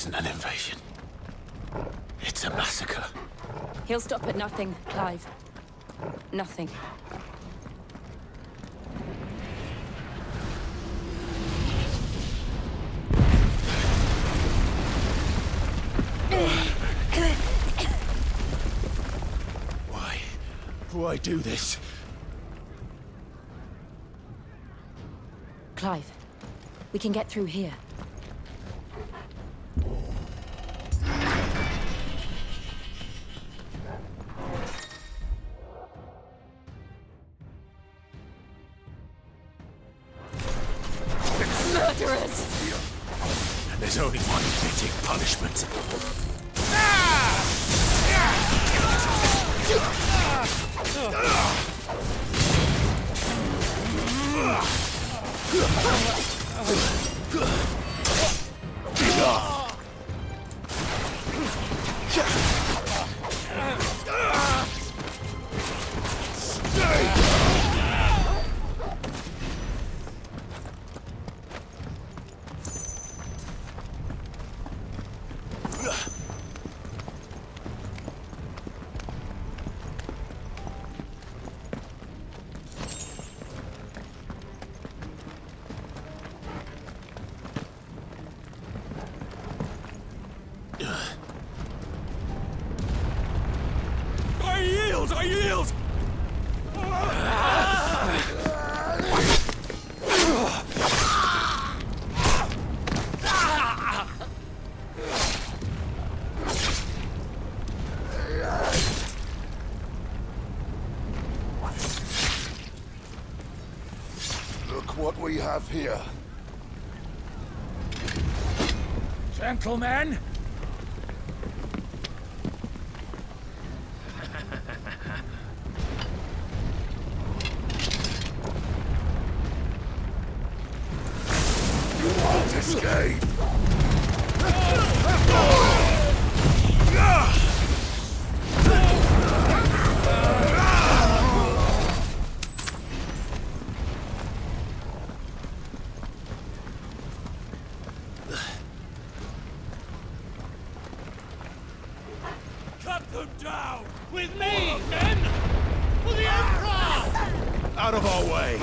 isn't an invasion. It's a massacre. He'll stop at nothing, Clive. Nothing. Why do this? Clive, we can get through here. Murderers! And there's only one fitting punishment. I yield! Look what we have here. Gentlemen! Escape! Cut them down! With me, men! For the Emperor! Out of our way!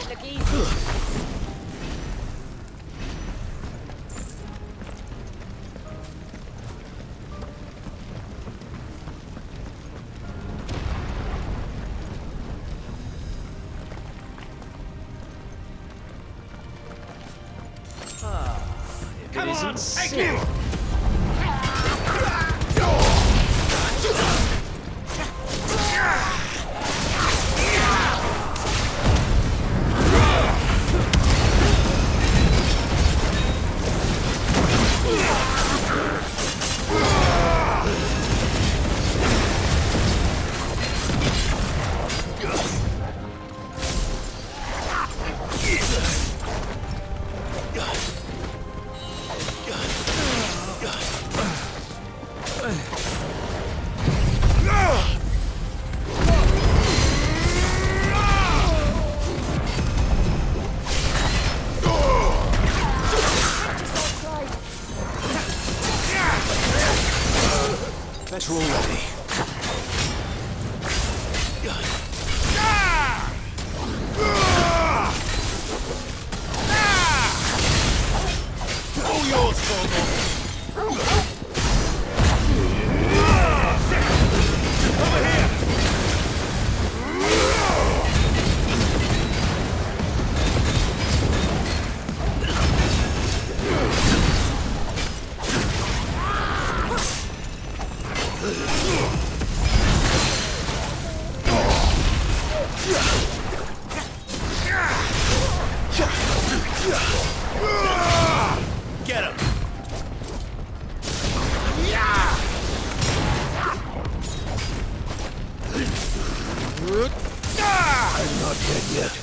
Look easy. Come on, take him! Get him! I'm not dead yet.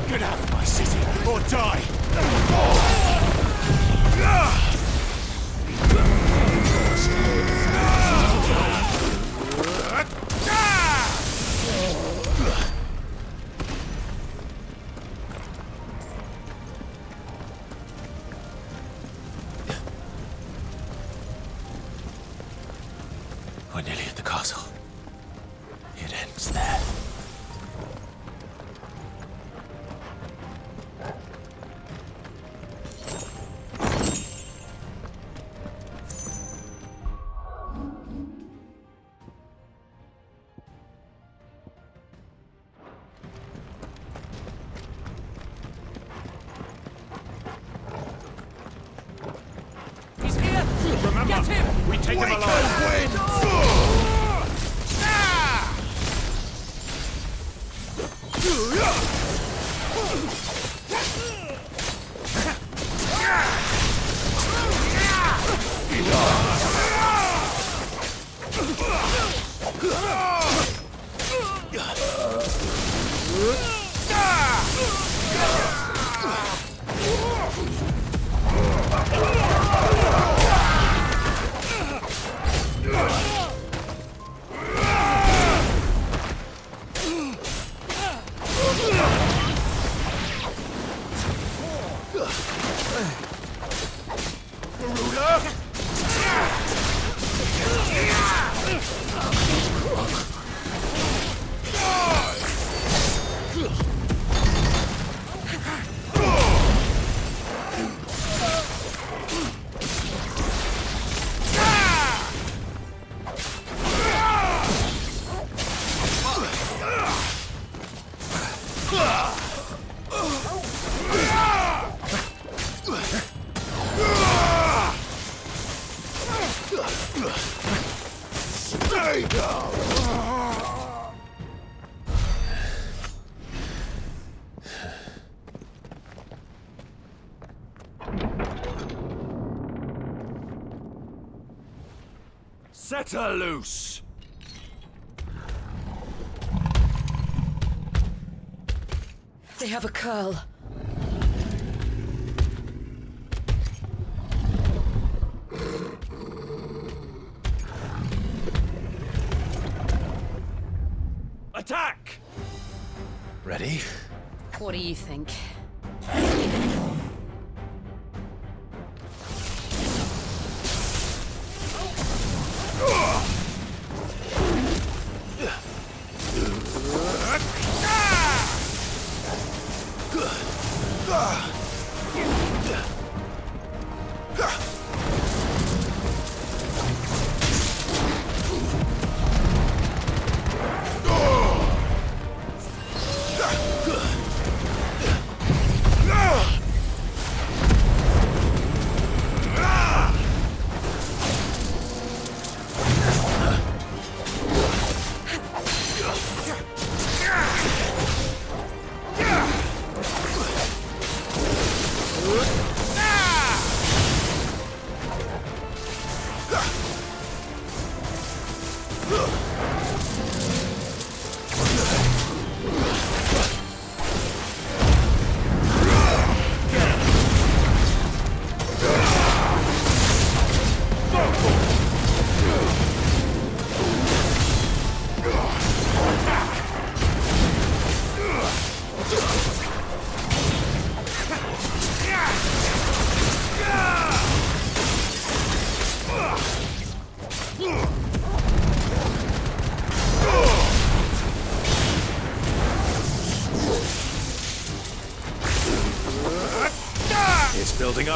Get out of my city, or die! We're nearly at the castle. It ends there. He's here! Remember, Get him! we take him alive. Stay down! Set her loose! They have a curl. Attack! Ready? What do you think?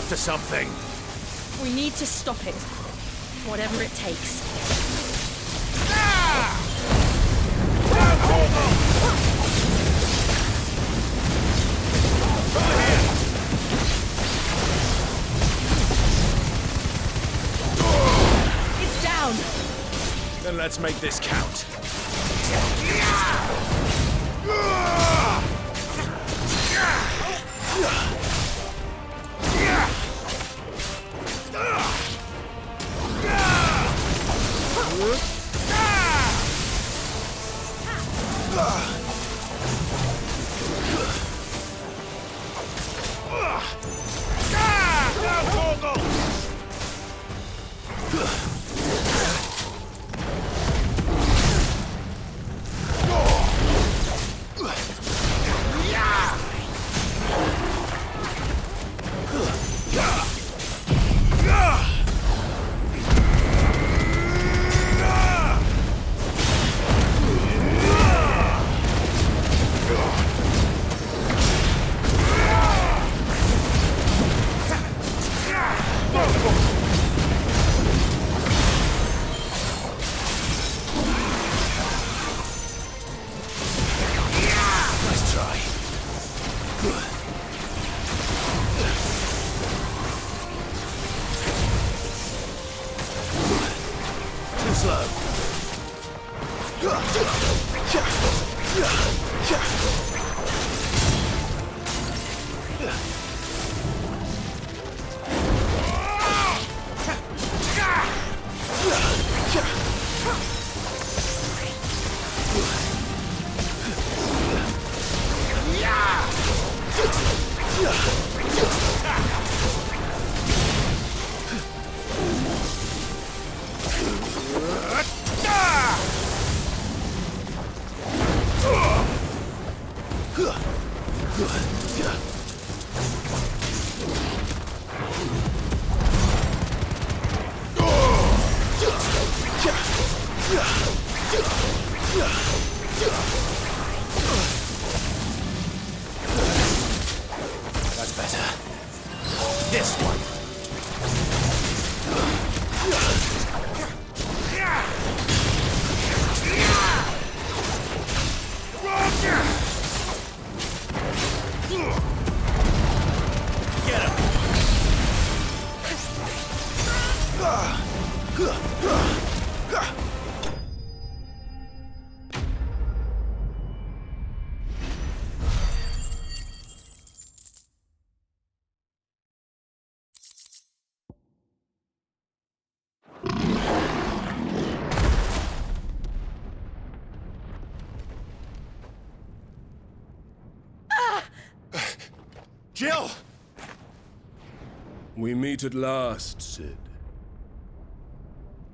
up to something. We need to stop it. Whatever it takes. It's down! Then let's make this count. That's better. This one. Get him. Jill! We meet at last, Sid.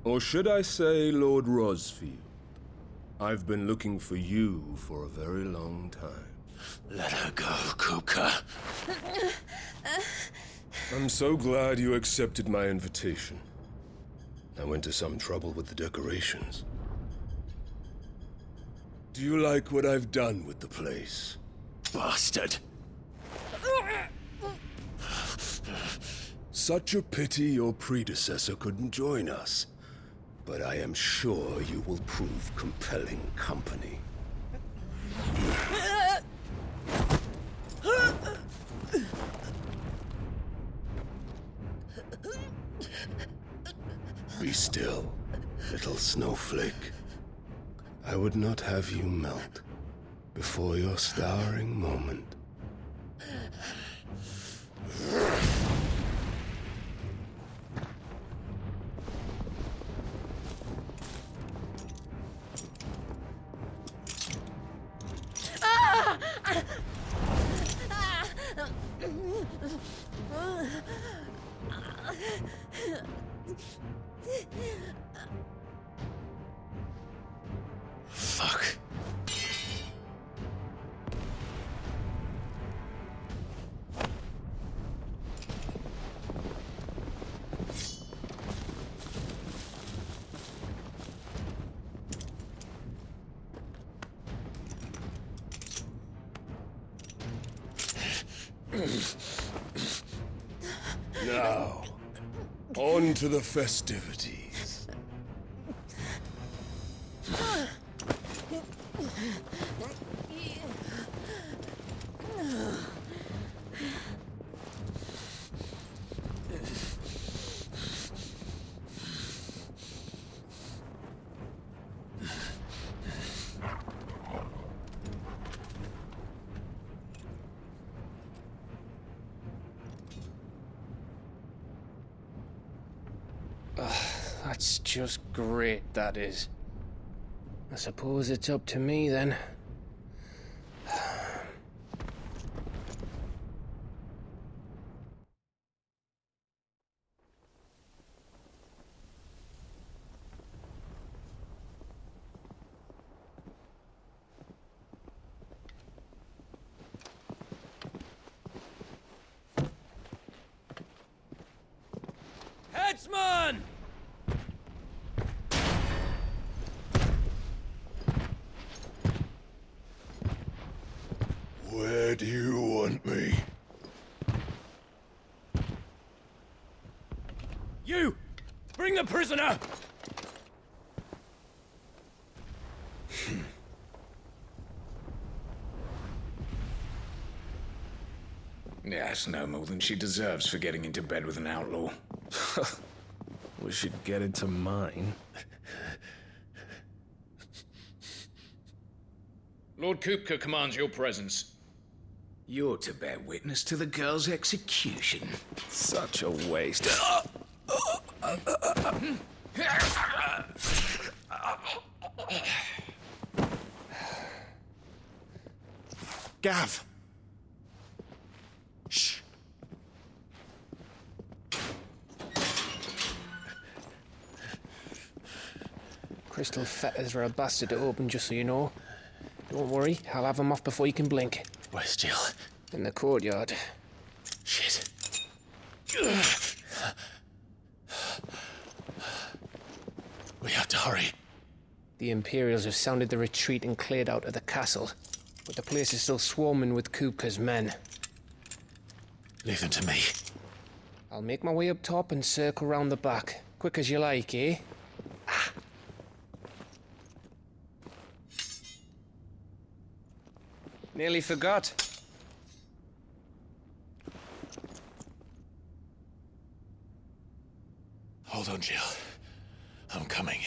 Or should I say, Lord Rosfield? I've been looking for you for a very long time. Let her go, Kuka. I'm so glad you accepted my invitation. I went to some trouble with the decorations. Do you like what I've done with the place? Bastard. Such a pity your predecessor couldn't join us. But I am sure you will prove compelling company. Be still, little snowflake. I would not have you melt before your starring moment. Fuck. Now, on to the festivities. That's just great, that is. I suppose it's up to me then. Headsman! Where do you want me? You! Bring the prisoner! Yes, no more than she deserves for getting into bed with an outlaw. We should get into mine. Lord Kupka commands your presence. You're to bear witness to the girl's execution. Such a waste. Gav! Shh. Crystal fetters are a bastard to open, just so you know. Don't worry, I'll have them off before you can blink. Where's Jill? In the courtyard. Shit. We have to hurry. The Imperials have sounded the retreat and cleared out of the castle, but the place is still swarming with Kupka's men. Leave them to me. I'll make my way up top and circle round the back. Quick as you like, eh? Nearly forgot. Hold on, Jill. I'm coming.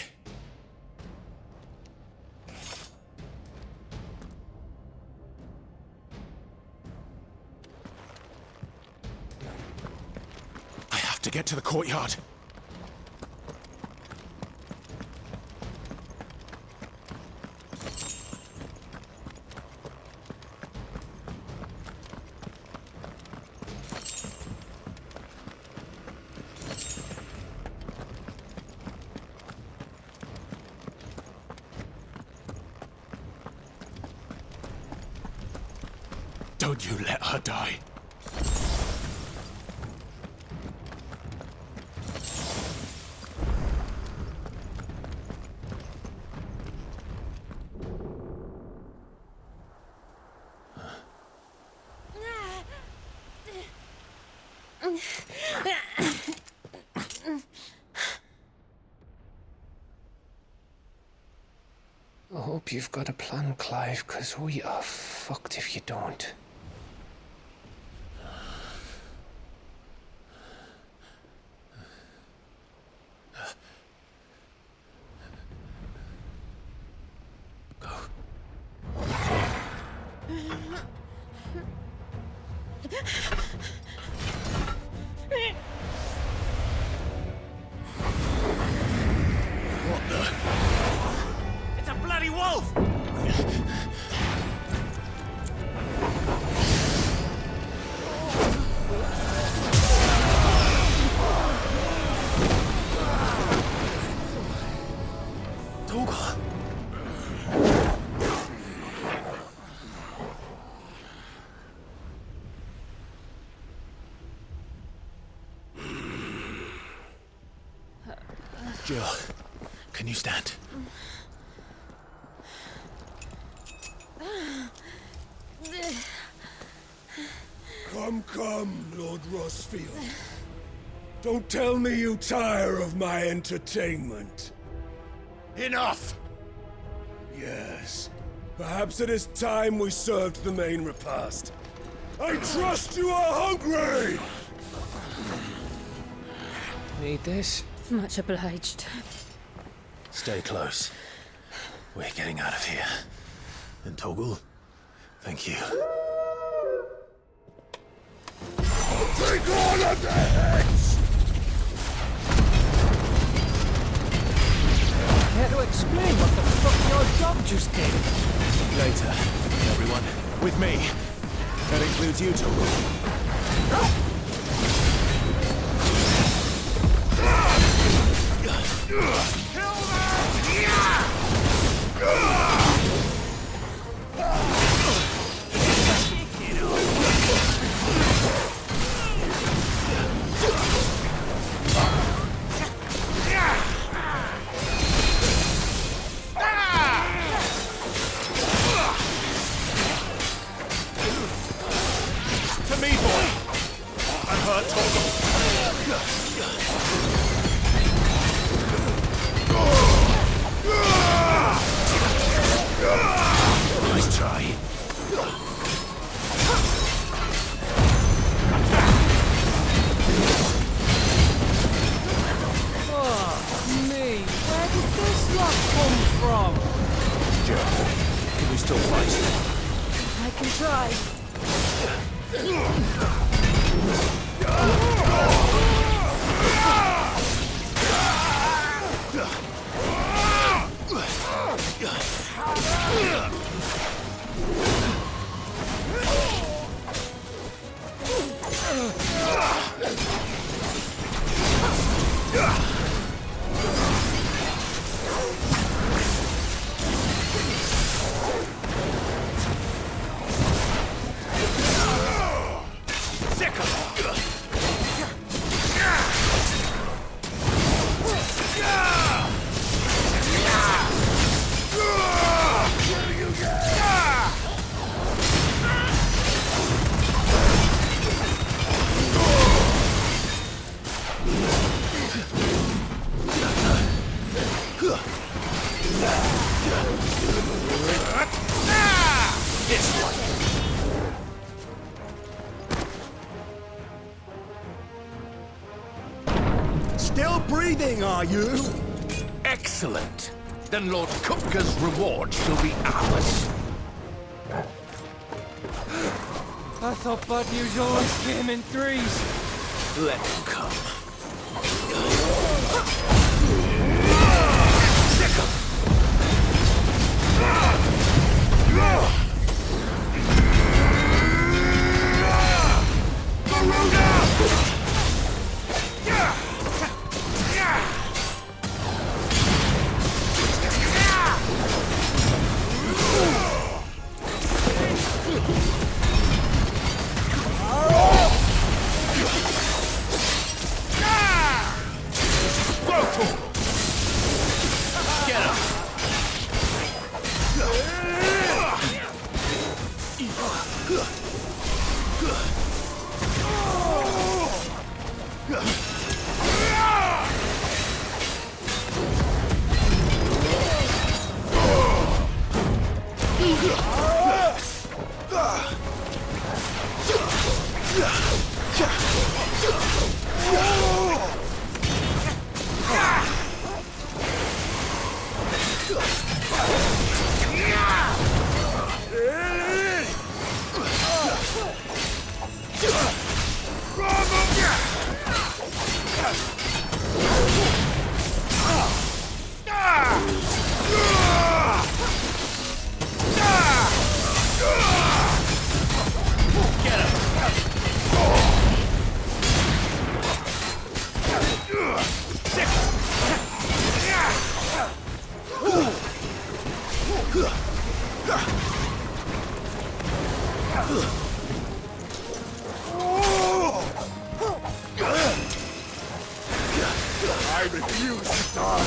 I have to get to the courtyard. Don't you let her die. I hope you've got a plan, Clive, 'cause we are fucked if you don't. What the? It's a bloody wolf! Toga. Jill, can you stand? Come, Lord Rossfield. Don't tell me you tire of my entertainment. Enough! Yes. Perhaps it is time we served the main repast. I trust you are hungry! Need this? Much obliged. Stay close. We're getting out of here. And Toggle, thank you. Take all of their heads! Care to explain what the fuck your dog just did? Later, everyone. With me. That includes you, Toggle. To me, boy! I'm hurt, Toggle. Nice try. Me, where did this lot come from? Joe, can you still fight? I can try. Still breathing, are you? Excellent. Then Lord Kupka's reward shall be ours. I thought bad news always came in threes. Let him come. I refuse to die.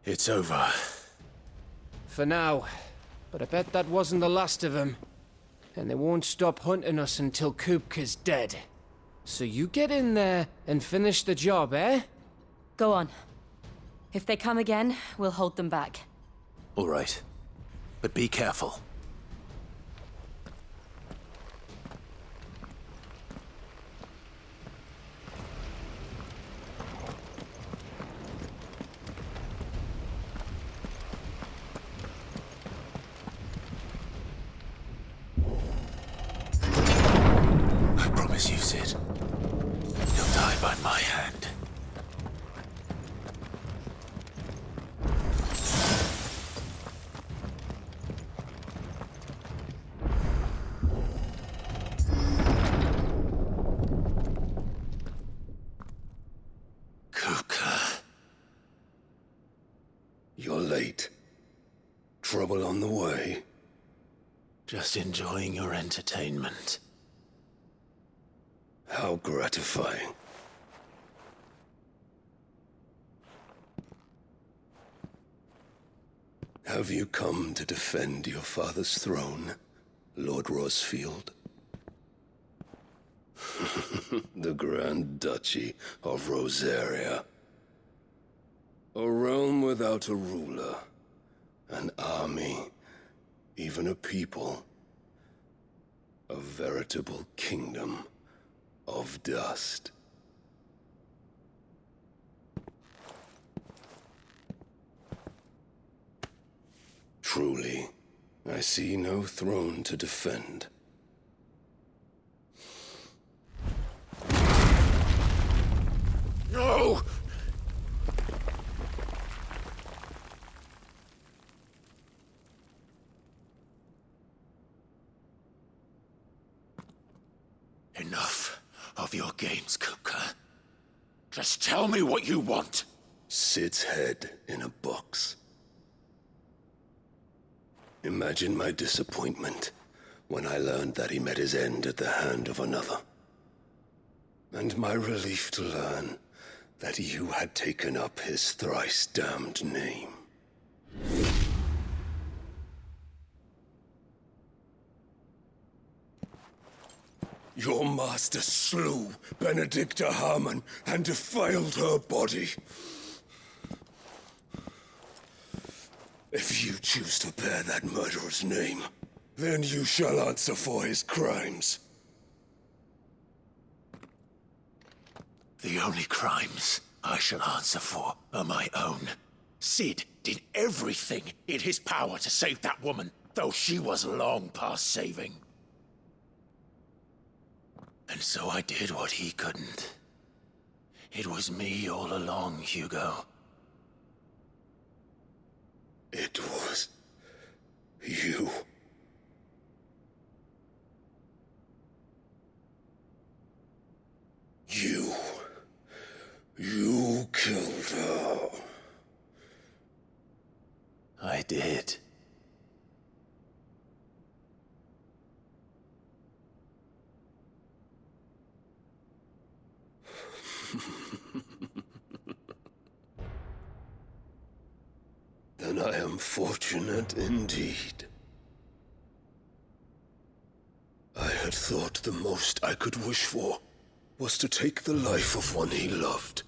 It's over. For now. But I bet that wasn't the last of them. And they won't stop hunting us until Kupka's dead. So you get in there and finish the job, eh? Go on. If they come again, we'll hold them back. All right. But be careful. I promise you, Sid. You'll die by my hand. Kupka. You're late. Trouble on the way. Just enjoying your entertainment. How gratifying. Have you come to defend your father's throne, Lord Rosfield? The Grand Duchy of Rosaria. A realm without a ruler, an army, even a people. A veritable kingdom of dust. Truly, I see no throne to defend. No! Enough of your games, Kupka. Just tell me what you want. Sid's head in a box. Imagine my disappointment when I learned that he met his end at the hand of another. And my relief to learn that you had taken up his thrice-damned name. Your master slew Benedicta Harmon and defiled her body. If you choose to bear that murderer's name, then you shall answer for his crimes. The only crimes I shall answer for are my own. Sid did everything in his power to save that woman, though she was long past saving. And so I did what he couldn't. It was me all along, Hugo. It was you. You killed her. I did. Then I am fortunate indeed. I had thought the most I could wish for was to take the life of one he loved,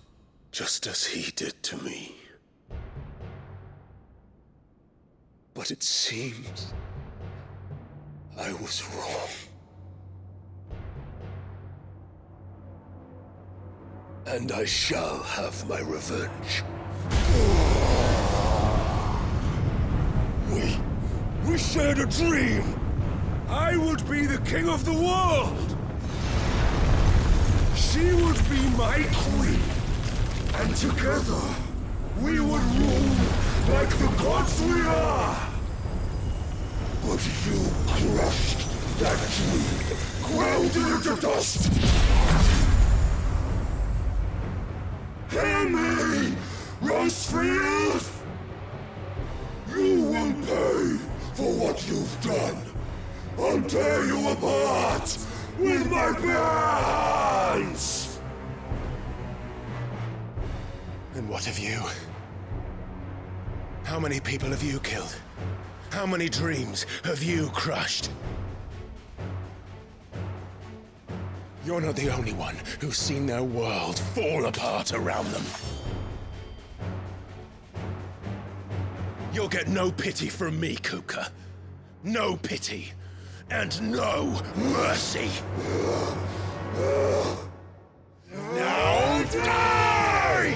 just as he did to me. But it seems I was wrong. And I shall have my revenge. We shared a dream! I would be the king of the world! She would be my queen! And together, we would rule like the gods we are! But you crushed that dream, ground it into dust! Hear me, Rosefield! You will pay for what you've done. I'll tear you apart with my bare hands! And what of you? How many people have you killed? How many dreams have you crushed? You're not the only one who's seen their world fall apart around them. You'll get no pity from me, Kupka. No pity. And no mercy. Now die!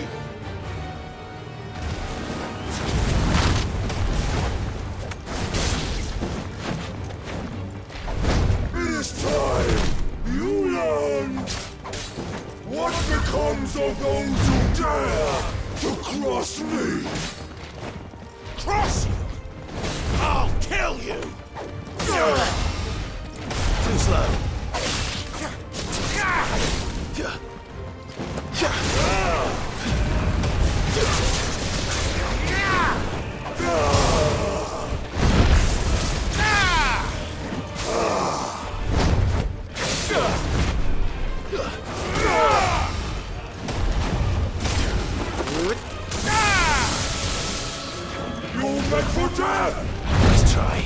It is time you learned what becomes of those who dare to cross me. Cross you! I'll kill you! Too slow. You're meant for death! Let's try.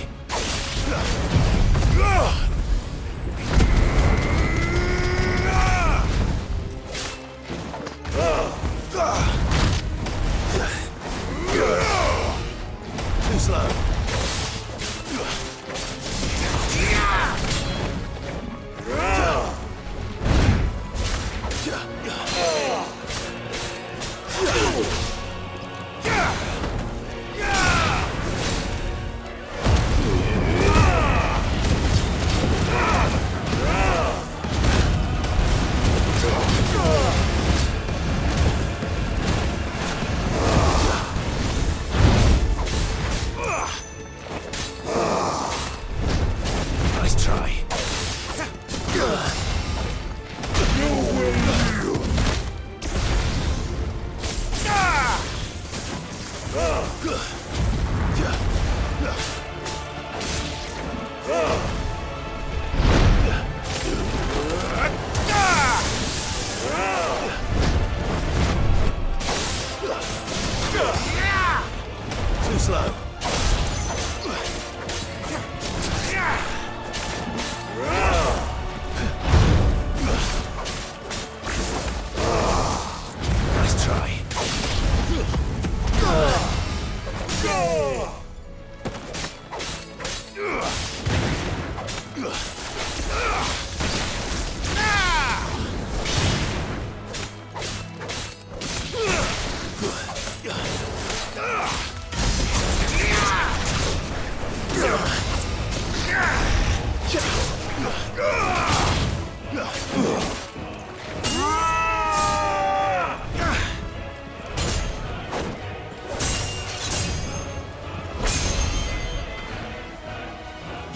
Too slow. Nice try. You will yield! Too slow. Nice try.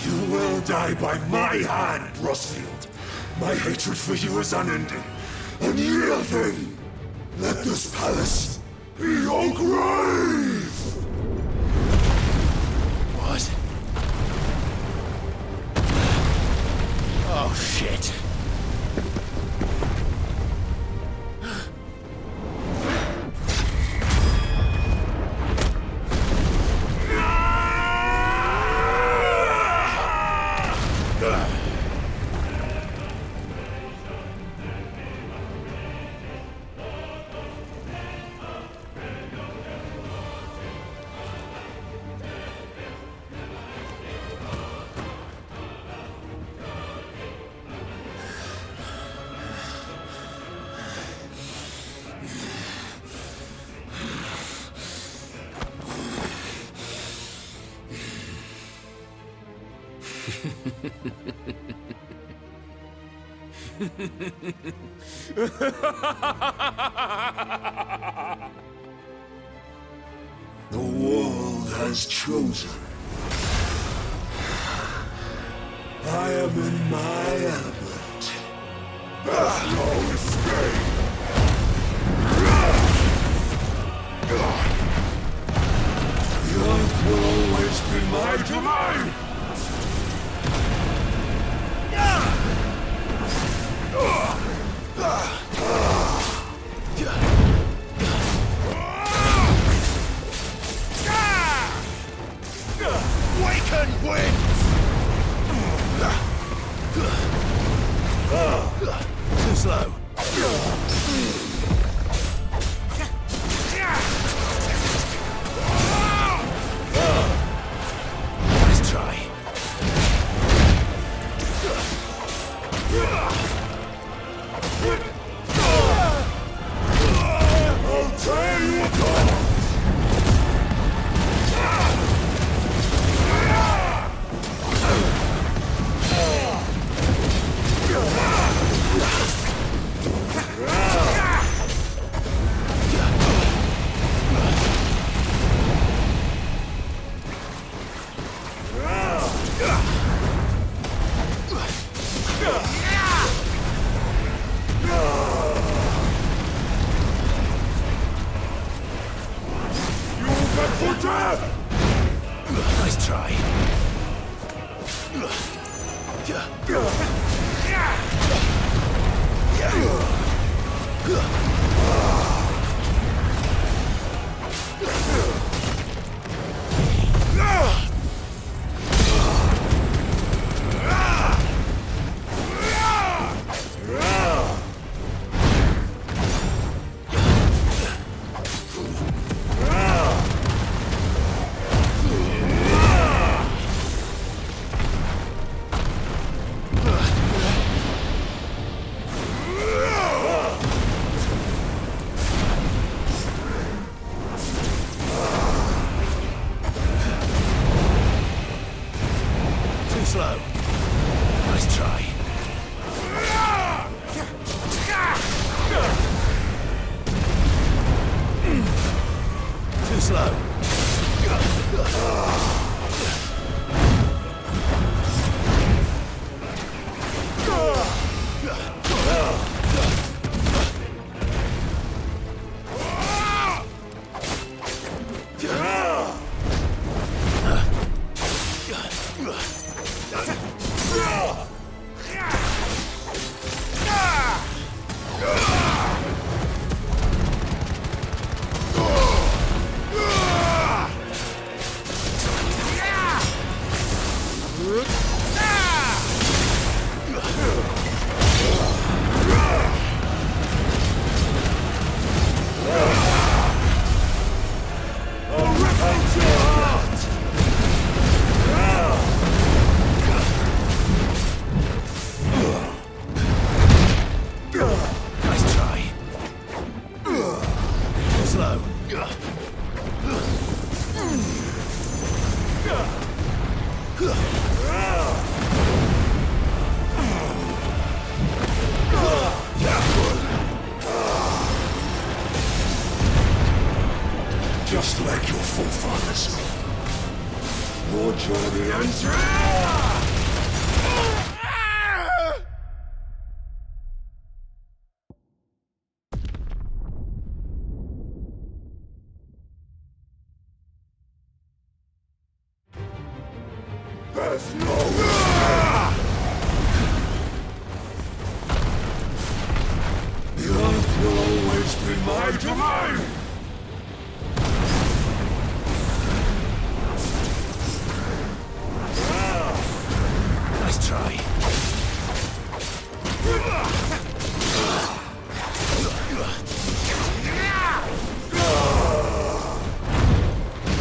You will die by my hand, Rosfield. My hatred for you is unending, unyielding. Let this palace be your grave! What? Oh, shit. The world has chosen. I am in my element. There's no escape. The earth will always be my domain. Satan wins! Too slow. Nice try. I'll tear you apart! For death! Nice try. Too slow. Nice try. Too slow. Nice try. Slow. Just like your forefathers. More journey and There's no The earth will always be my domain! Nice try.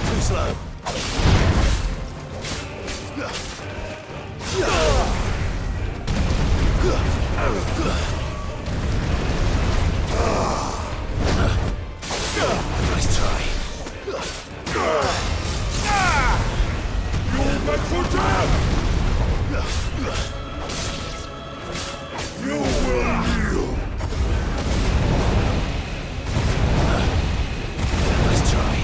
Too slow. Nice try. You're meant for death! You will kneel! Nice try.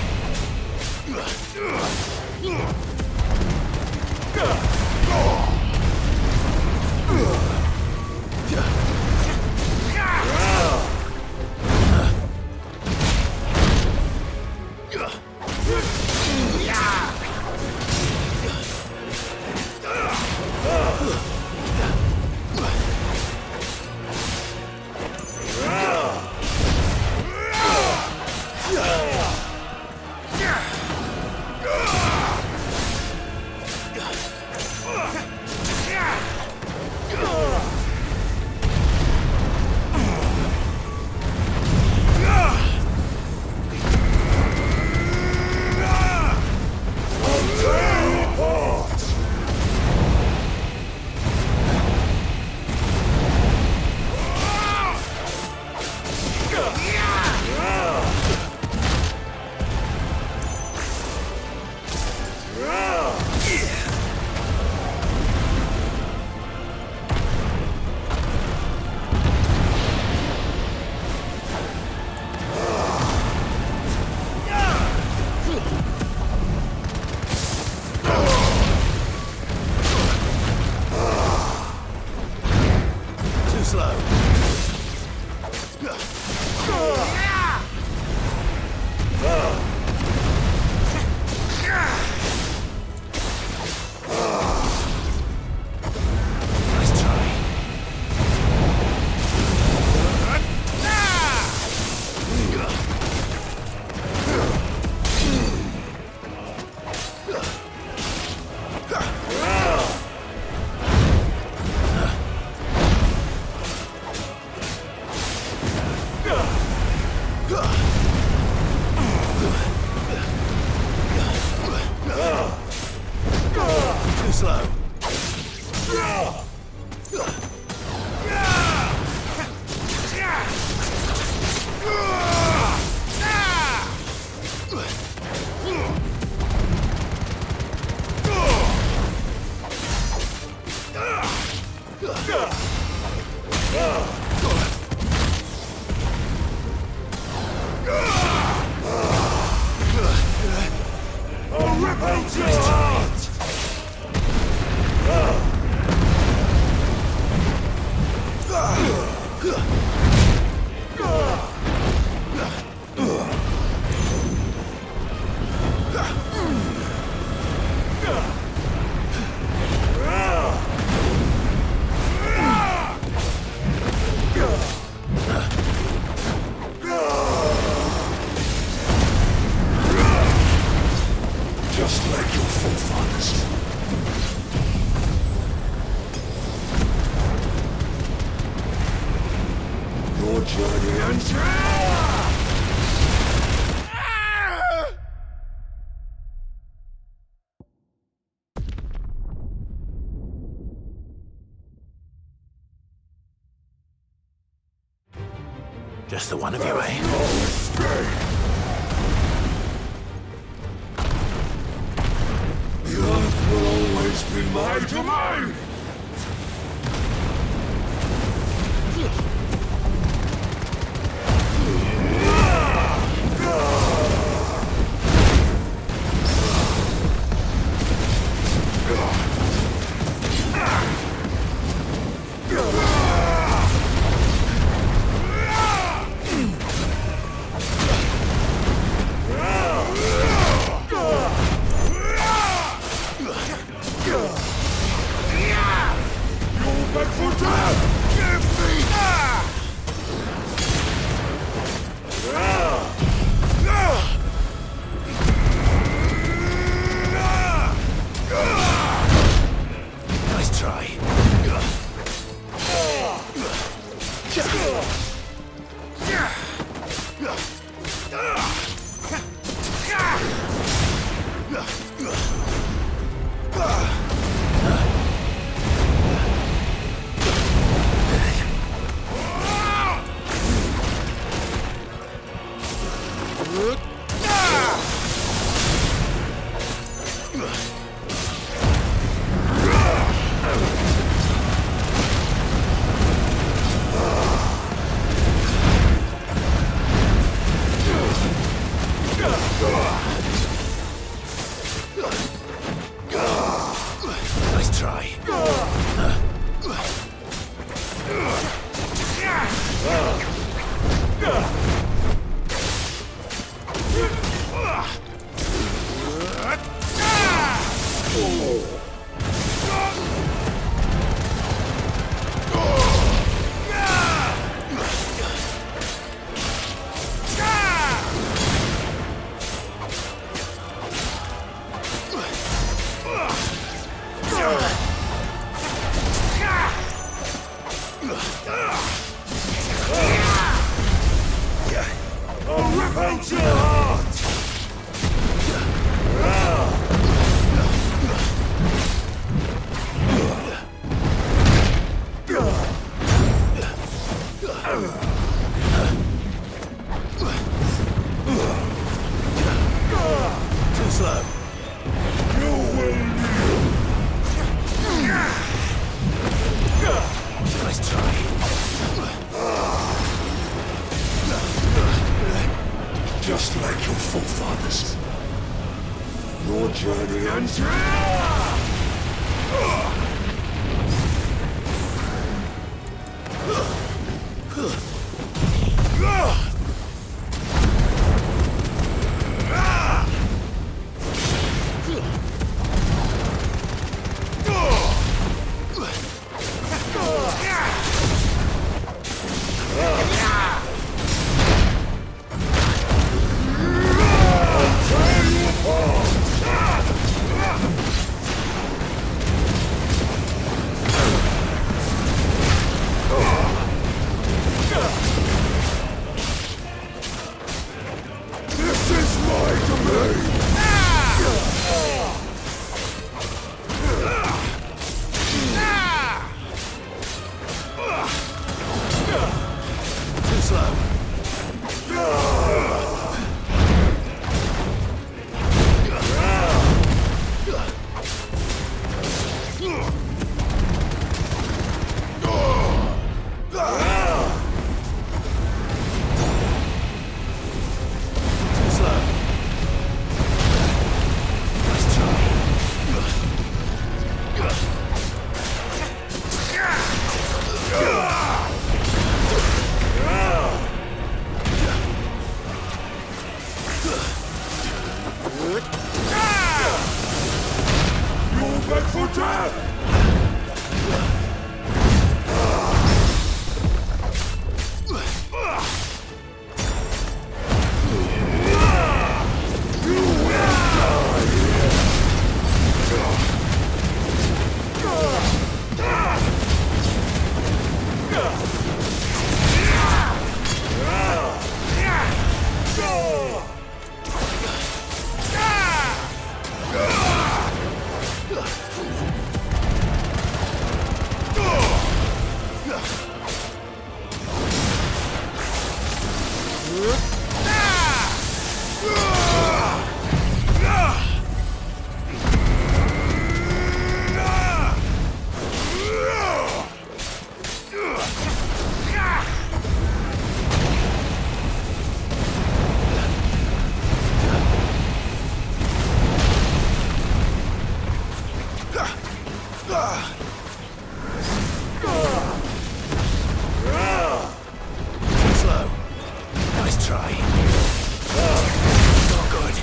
I'll rip out your heart! Just like your forefathers. Your journey ends here! Just the one of you, eh? No escape! The Earth will always be my domain! Nice try. Nice try. I'll rip out your heart! Too slow. You will live! Nice try. Just like your forefathers. Your journey ends here! Tear you apart! Back for death! Slow. Nice try. Not good.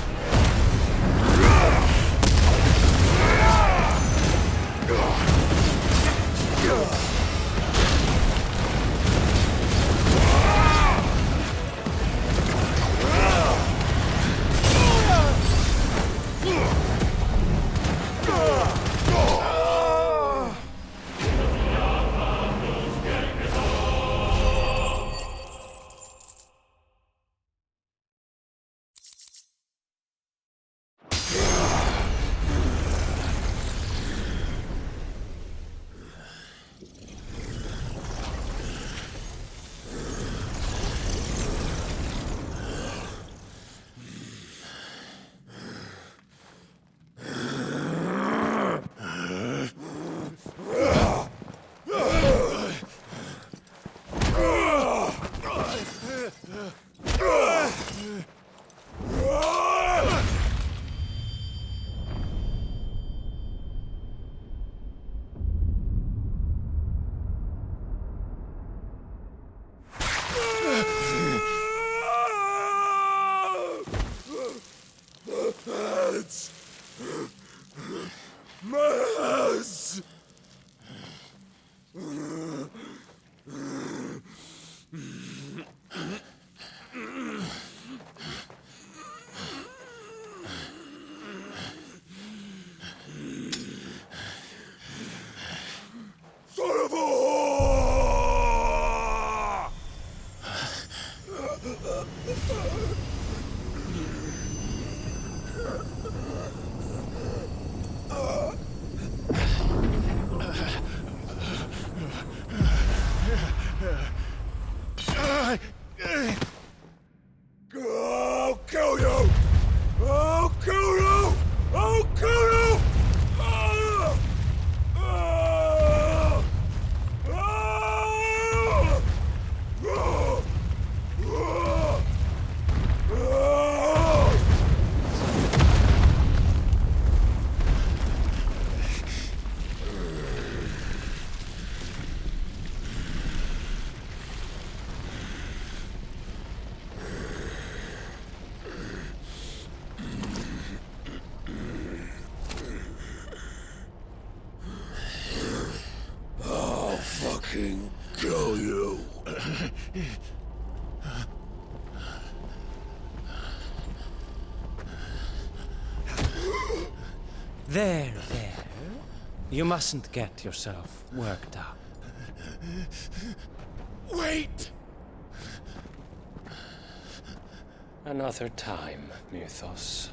Mess! Son of a whore! I'll kill you! I'll kill you! I'll kill you! Ah! Ah! Ah! Ah! Ah! Ah! I'll fucking kill you. There. You mustn't get yourself worked up. Wait! Another time, Mythos.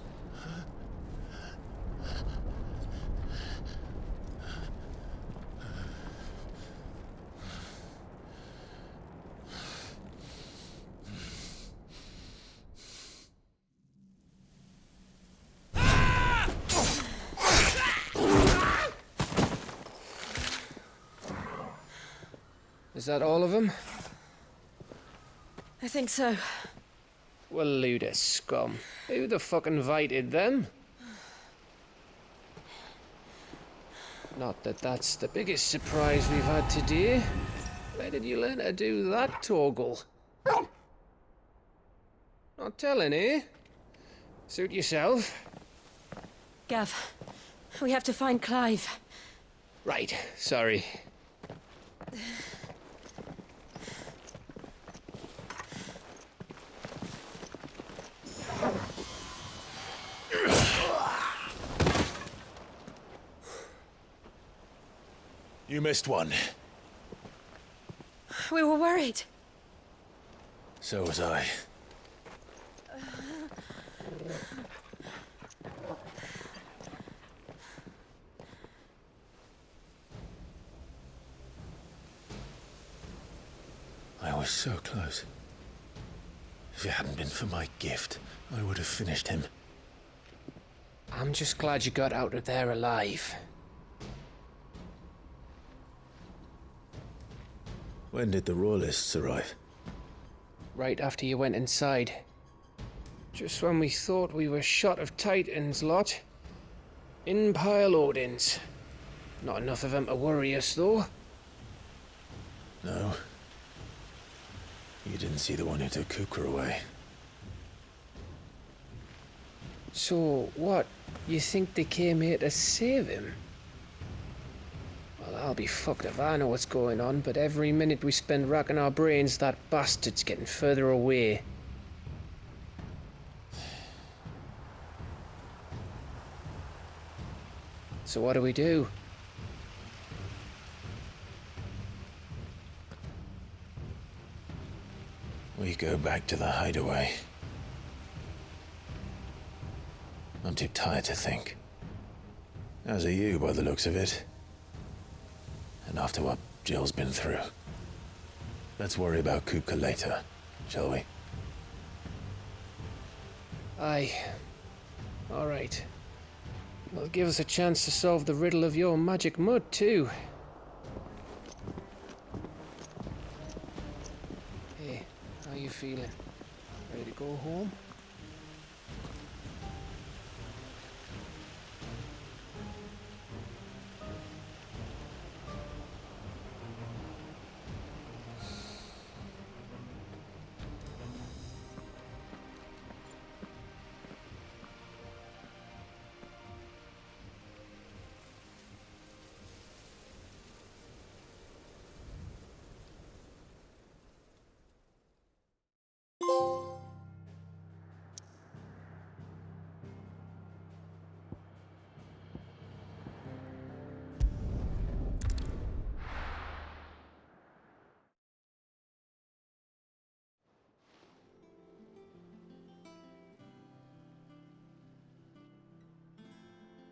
Is that all of them? I think so. Well, load of scum. Who the fuck invited them? Not that that's the biggest surprise we've had today. Where did you learn to do that, Torgal? Not telling, eh? Suit yourself. Gav, We have to find Clive. Right, sorry. You missed one. We were worried. So was I. I was so close. If it hadn't been for my gift, I would have finished him. I'm just glad you got out of there alive. When did the Royalists arrive? Right after you went inside. Just when we thought we were shot of Titans, lot. In pile Odins. Not enough of them to worry us, though. No. You didn't see the one who took Kupka away. So, what? You think they came here to save him? Well, I'll be fucked if I know what's going on, but every minute we spend racking our brains, that bastard's getting further away. So what do? We go back to the hideaway. I'm too tired to think. As are you, by the looks of it. And after what Jill's been through. Let's worry about Kupka later, shall we? Aye. All right. Well, give us a chance to solve the riddle of your magic mud, too. Hey, how you feeling? Ready to go home?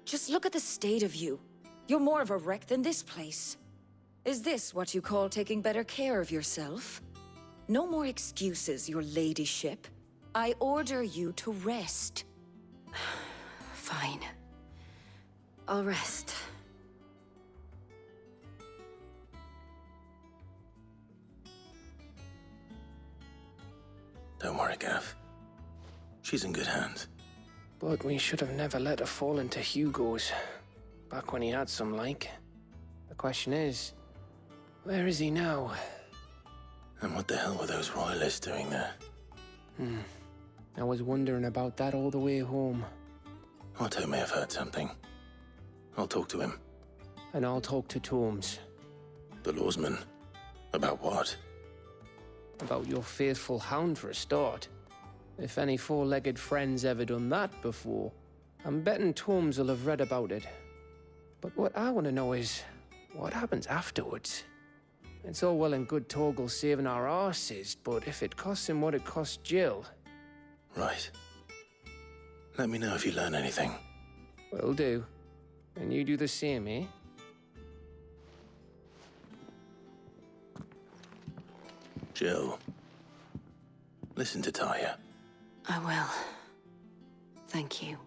Just look at the state of you. You're more of a wreck than this place. Is this what you call taking better care of yourself? No more excuses, your ladyship. I order you to rest. Fine. I'll rest. Don't worry, Gav. She's in good hands. But we should have never let her fall into Hugo's. Back when he had some like. The question is, where is he now? And what the hell were those royalists doing there? I was wondering about that all the way home. Otto may have heard something. I'll talk to him. And I'll talk to Tomes. The lawsman. About what? About your faithful hound for a start. If any four-legged friend's ever done that before, I'm betting Tomes will have read about it. But what I want to know is, what happens afterwards? It's all well and good Torgal saving our arses, but if it costs him what it cost Jill... Right. Let me know if you learn anything. Will do. And you do the same, eh? Jill. Listen to Taya. I will. Thank you.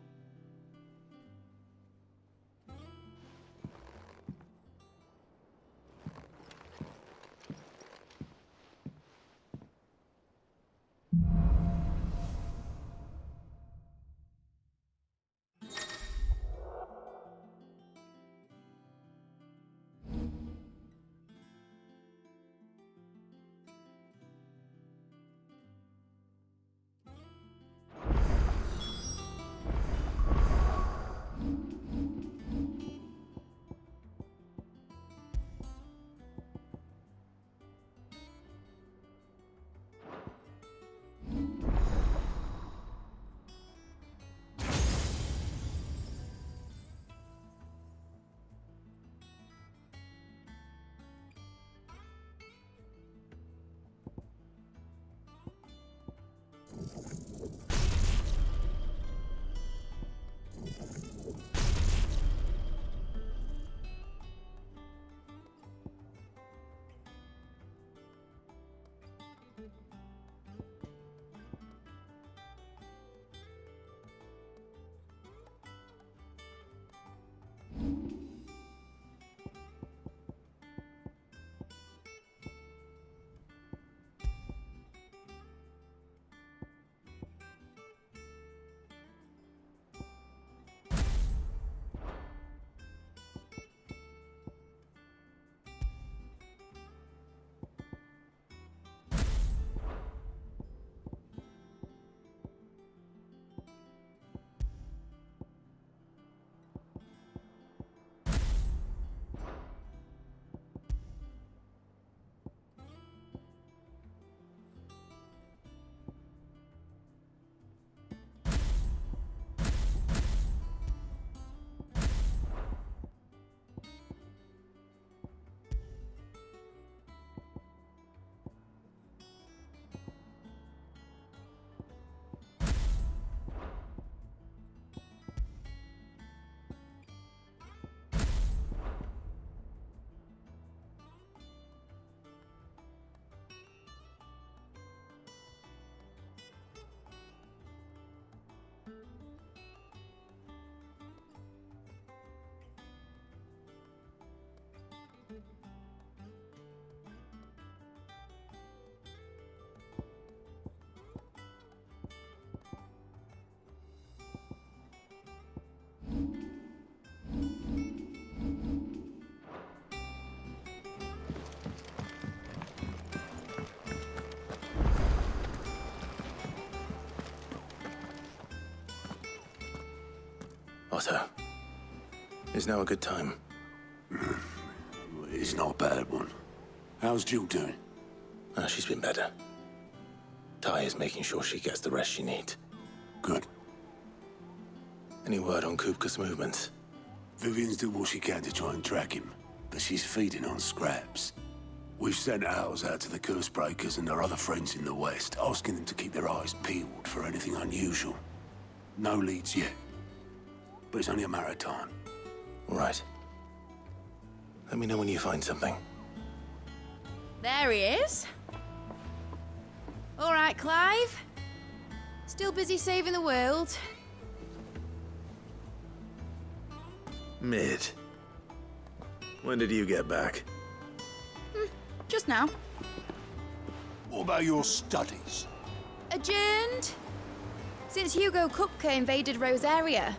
Otto, is now a good time? It's not a bad one. How's Jill doing? She's been better. Ty is making sure she gets the rest she needs. Good. Any word on Kupka's movements? Vivian's doing what she can to try and track him, but she's feeding on scraps. We've sent ours out to the Curse Breakers and their other friends in the West, asking them to keep their eyes peeled for anything unusual. No leads yet, but it's only a matter of time. All right. Let me know when you find something. There he is. All right, Clive. Still busy saving the world. Mid. When did you get back? Just now. What about your studies? Adjourned. Since Hugo Kupka invaded Rosaria.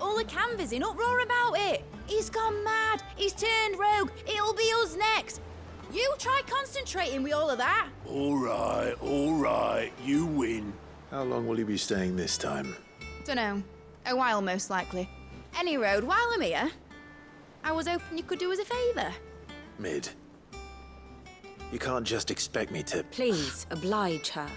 All the canvas in uproar about it. He's gone mad. He's turned rogue. It'll be us next. You try concentrating with all of that. All right, you win. How long will you be staying this time? Dunno. A while, most likely. Any road, while I'm here, I was hoping you could do us a favour. Mid. You can't just expect me to... Please, oblige her.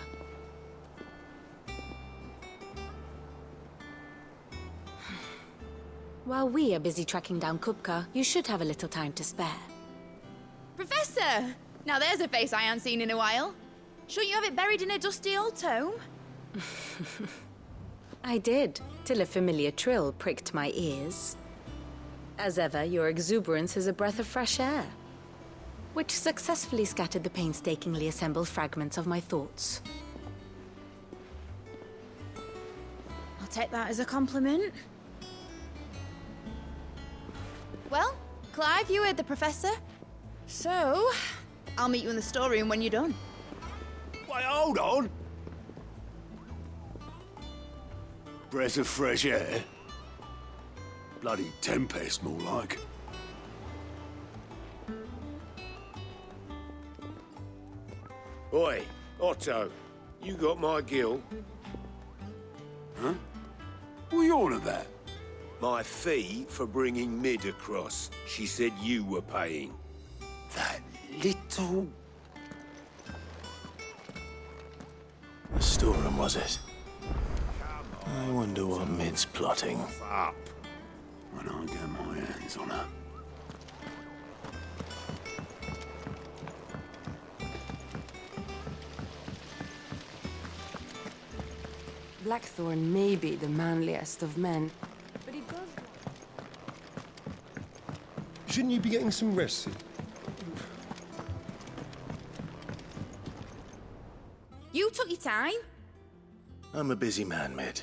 While we are busy tracking down Kupka, you should have a little time to spare. Professor! Now there's a face I haven't seen in a while. Shouldn't you have it buried in a dusty old tome? I did, till a familiar trill pricked my ears. As ever, your exuberance is a breath of fresh air, which successfully scattered the painstakingly assembled fragments of my thoughts. I'll take that as a compliment. Well, Clive, you heard the professor. So, I'll meet you in the storeroom when you're done. Wait, hold on. Breath of fresh air? Bloody tempest, more like. Oi, Otto, you got my gill? Huh? What are you on about? My fee for bringing Mid across. She said you were paying. That little... The storeroom, was it? I wonder what Mid's plotting. Up. When I get my hands on her. Blackthorn may be the manliest of men, but he does... Shouldn't you be getting some rest? You took your time. I'm a busy man, Mid.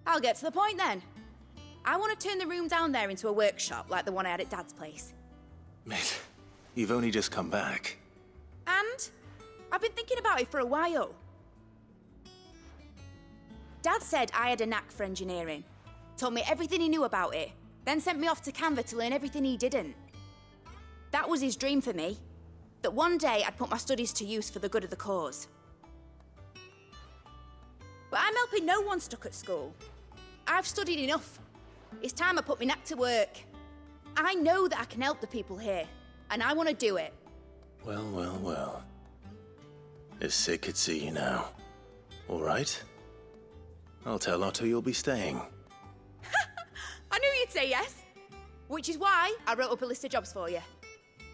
I'll get to the point then. I want to turn the room down there into a workshop like the one I had at Dad's place. Mid, you've only just come back. And I've been thinking about it for a while. Dad said I had a knack for engineering. Told me everything he knew about it, then sent me off to Canva to learn everything he didn't. That was his dream for me. That one day I'd put my studies to use for the good of the cause. But I'm helping no one stuck at school. I've studied enough. It's time I put my knack to work. I know that I can help the people here, and I want to do it. Well, well, well. If Sid could see you now. All right? I'll tell Otto you'll be staying. I knew you'd say yes. Which is why I wrote up a list of jobs for you.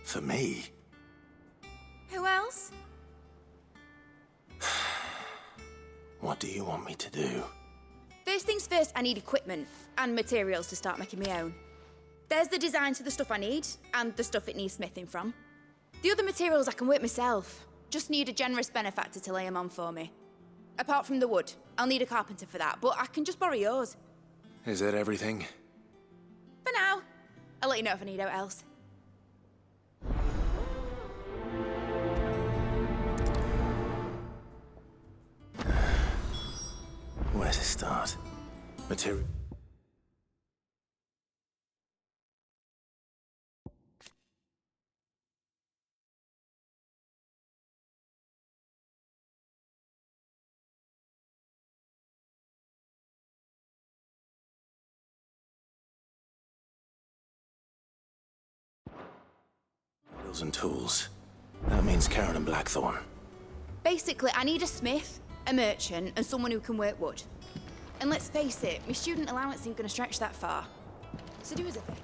For me? Who else? What do you want me to do? First things first, I need equipment and materials to start making my own. There's the designs for the stuff I need and the stuff it needs smithing from. The other materials I can work myself. Just need a generous benefactor to lay them on for me. Apart from the wood, I'll need a carpenter for that, but I can just borrow yours. Is that everything? For now. I'll let you know if I need out else. Where to start? Material. materials and tools. That means Karen and Blackthorn. Basically, I need a smith, a merchant, and someone who can work wood. And let's face it, my student allowance ain't gonna stretch that far. So do us a favour.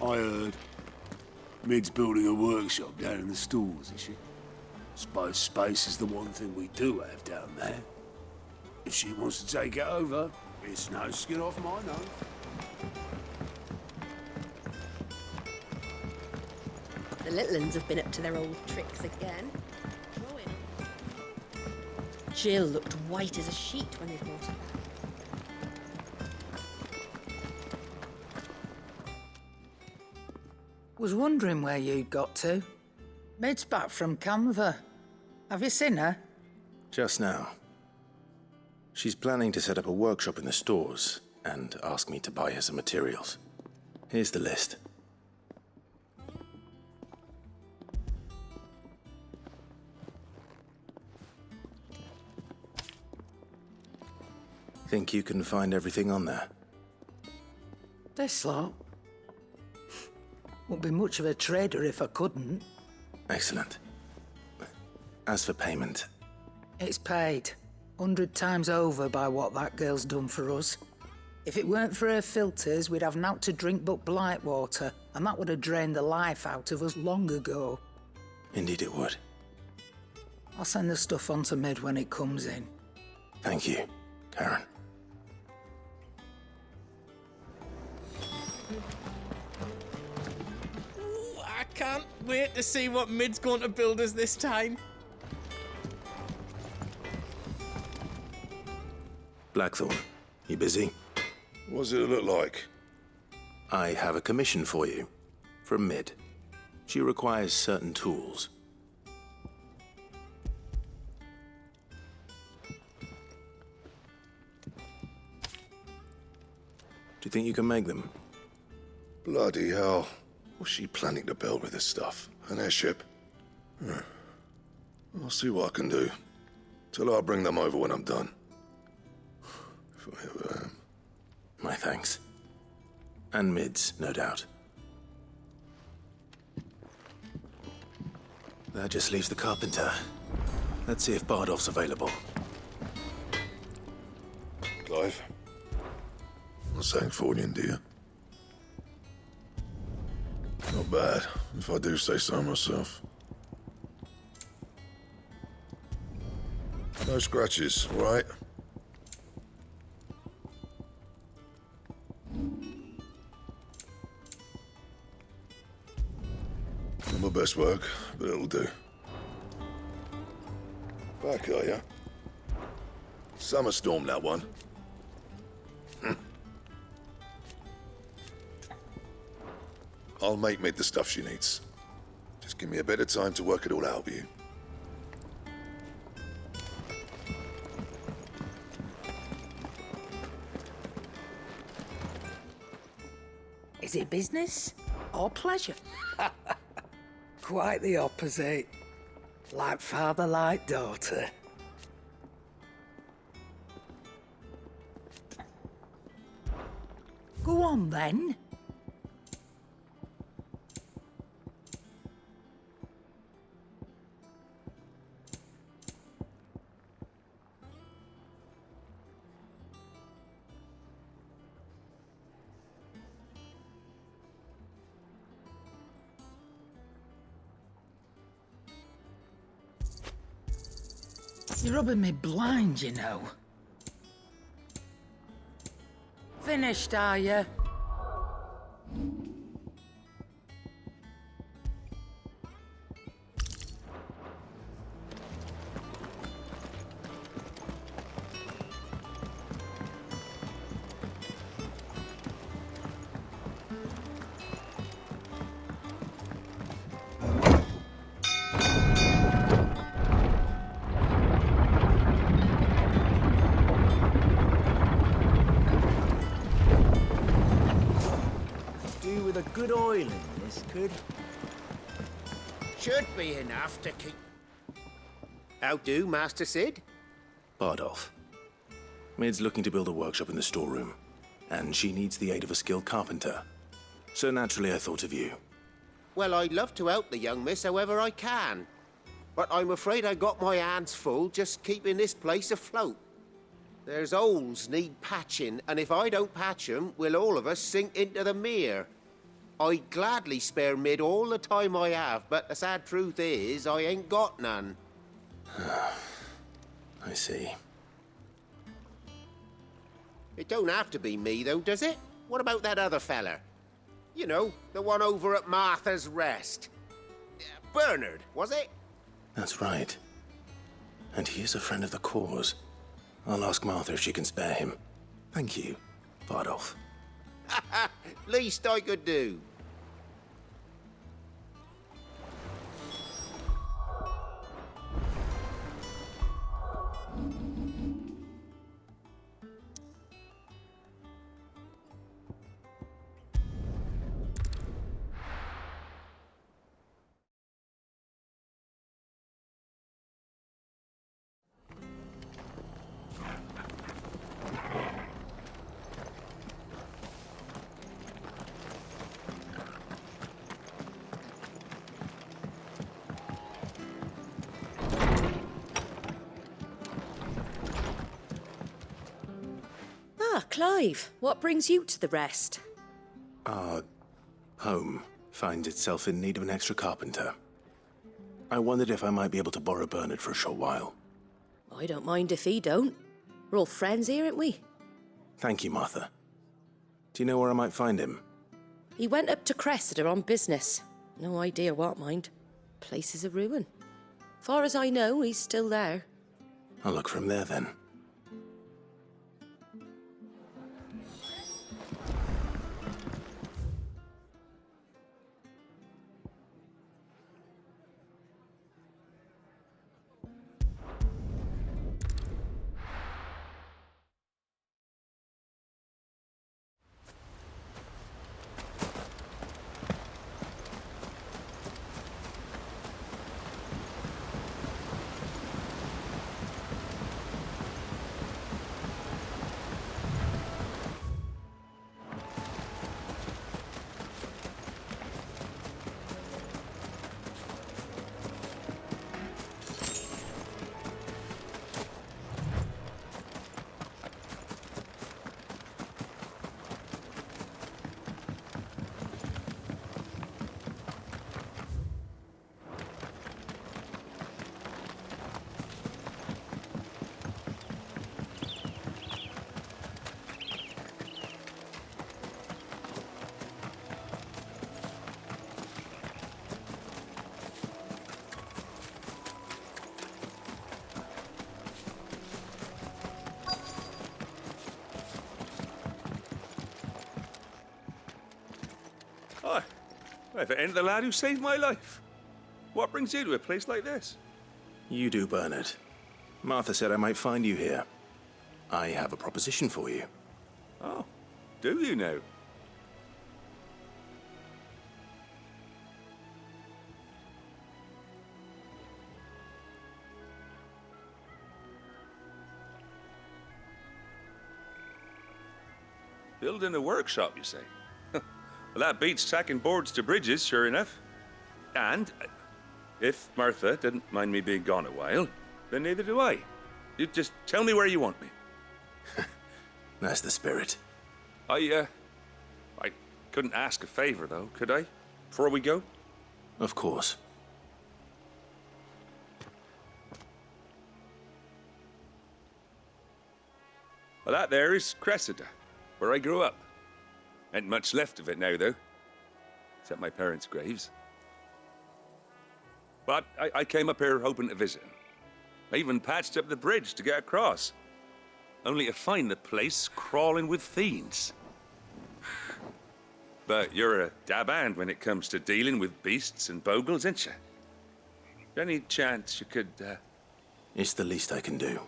I heard. Mid's building a workshop down in the stores, is she? Suppose space is the one thing we do have down there. If she wants to take it over, it's no skin off my nose. The little uns have been up to their old tricks again. Jill looked white as a sheet when they brought her. Was wondering where you'd got to. Mid's back from Canva. Have you seen her? Just now. She's planning to set up a workshop in the stores and ask me to buy her some materials. Here's the list. Think you can find everything on there? This lot. Wouldn't be much of a trader if I couldn't. Excellent. As for payment... It's paid. 100 times over by what that girl's done for us. If it weren't for her filters, we'd have naught to drink but blight water, and that would have drained the life out of us long ago. Indeed it would. I'll send the stuff on to Mid when it comes in. Thank you, Karen. I can't wait to see what Mid's going to build us this time. Blackthorn, you busy? What does it look like? I have a commission for you. From Mid. She requires certain tools. Do you think you can make them? Bloody hell. What's she planning to build with this stuff? An airship? I'll see what I can do. Tell her I'll bring them over when I'm done. If I ever am. My thanks. And Mid's, no doubt. That just leaves the carpenter. Let's see if Bardolph's available. Clive? Not saying Fordian, do you? Not bad, if I do say so myself. No scratches, all right? Not my best work, but it'll do. Back, are ya? Summer storm, that one. I'll make Mid the stuff she needs. Just give me a bit of time to work it all out with you. Is it business or pleasure? Quite the opposite. Like father, like daughter. Go on, then. You're rubbing me blind, you know. Finished, are you? good oil in this, could? Should be enough to keep... How do, Master Sid? Bardolph. Mid's looking to build a workshop in the storeroom, and she needs the aid of a skilled carpenter. So naturally I thought of you. Well, I'd love to help the young miss however I can. But I'm afraid I got my hands full just keeping this place afloat. There's holes need patching, and if I don't patch them, we'll all of us sink into the mere. I'd gladly spare Mid all the time I have, but the sad truth is, I ain't got none. I see. It don't have to be me, though, does it? What about that other fella? You know, the one over at Martha's Rest. Bernard, was it? That's right. And he is a friend of the cause. I'll ask Martha if she can spare him. Thank you, Bardolph. Least I could do. Ah, Clive, what brings you to the rest? Our home finds itself in need of an extra carpenter. I wondered if I might be able to borrow Bernard for a short while. I don't mind if he don't. We're all friends here, aren't we? Thank you, Martha. Do you know where I might find him? He went up to Cressida on business. No idea what, mind. Place is a ruin. Far as I know, he's still there. I'll look for him there, then. If it ain't the lad who saved my life. What brings you to a place like this? You do, Bernard. Martha said I might find you here. I have a proposition for you. Oh, do you now? Building a workshop, you say? Well, that beats tacking boards to bridges, sure enough. And if Martha didn't mind me being gone a while, then neither do I. You just tell me where you want me. That's the spirit. I couldn't ask a favor, though, could I? Before we go? Of course. Well, that there is Cressida, where I grew up. Ain't much left of it now, though. Except my parents' graves. But I came up here hoping to visit. I even patched up the bridge to get across. Only to find the place crawling with fiends. But you're a dab hand when it comes to dealing with beasts and bogles, ain't you? Any chance you could, It's the least I can do.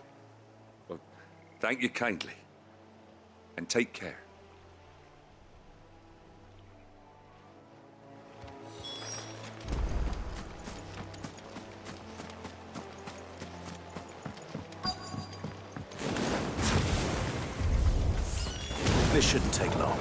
Well, thank you kindly. And take care. This shouldn't take long.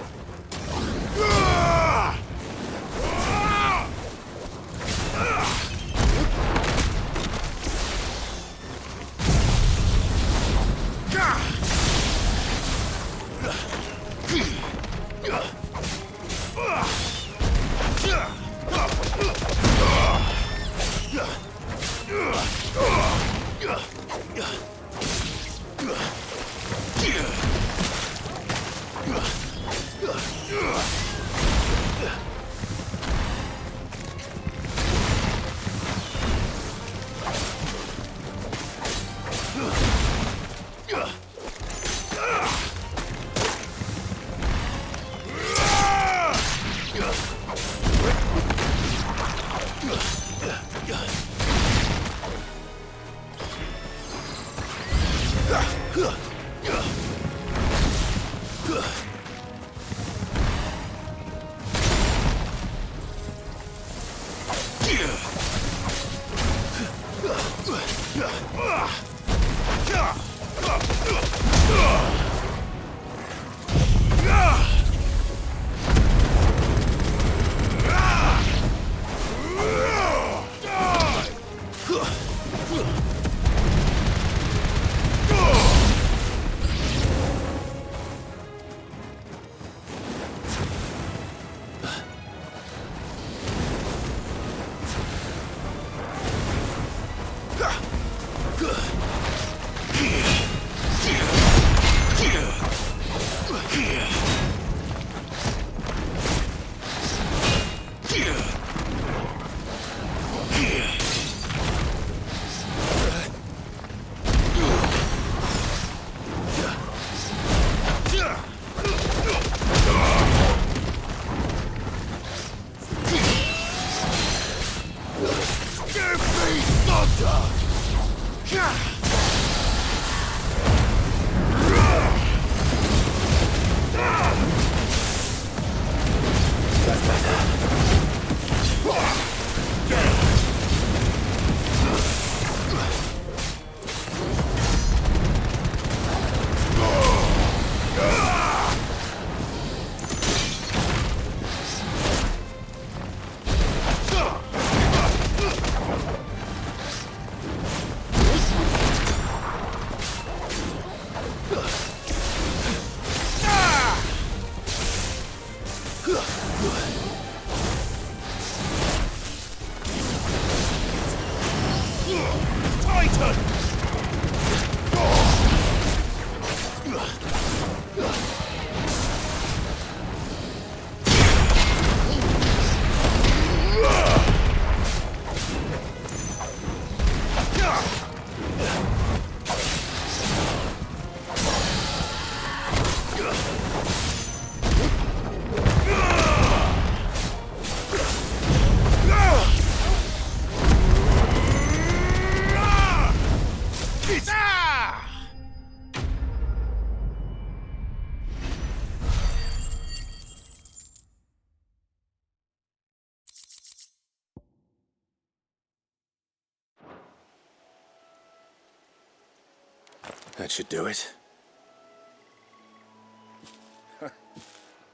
That should do it.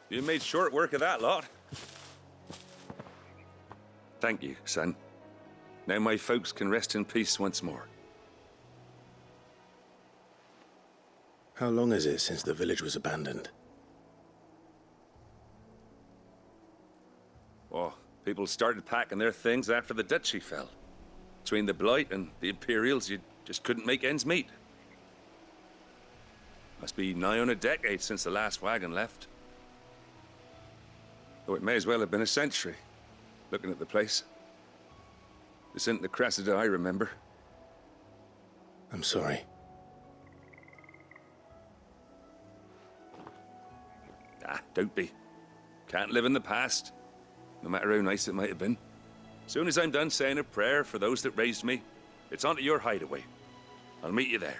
You made short work of that lot. Thank you, son. Now my folks can rest in peace once more. How long is it since the village was abandoned? Oh, people started packing their things after the duchy fell. Between the Blight and the Imperials, you just couldn't make ends meet. Must be nigh on a decade since the last wagon left. Though it may as well have been a century, looking at the place. This isn't the Cressida I remember. I'm sorry. Ah, don't be. Can't live in the past, no matter how nice it might have been. Soon as I'm done saying a prayer for those that raised me, it's onto your hideaway. I'll meet you there.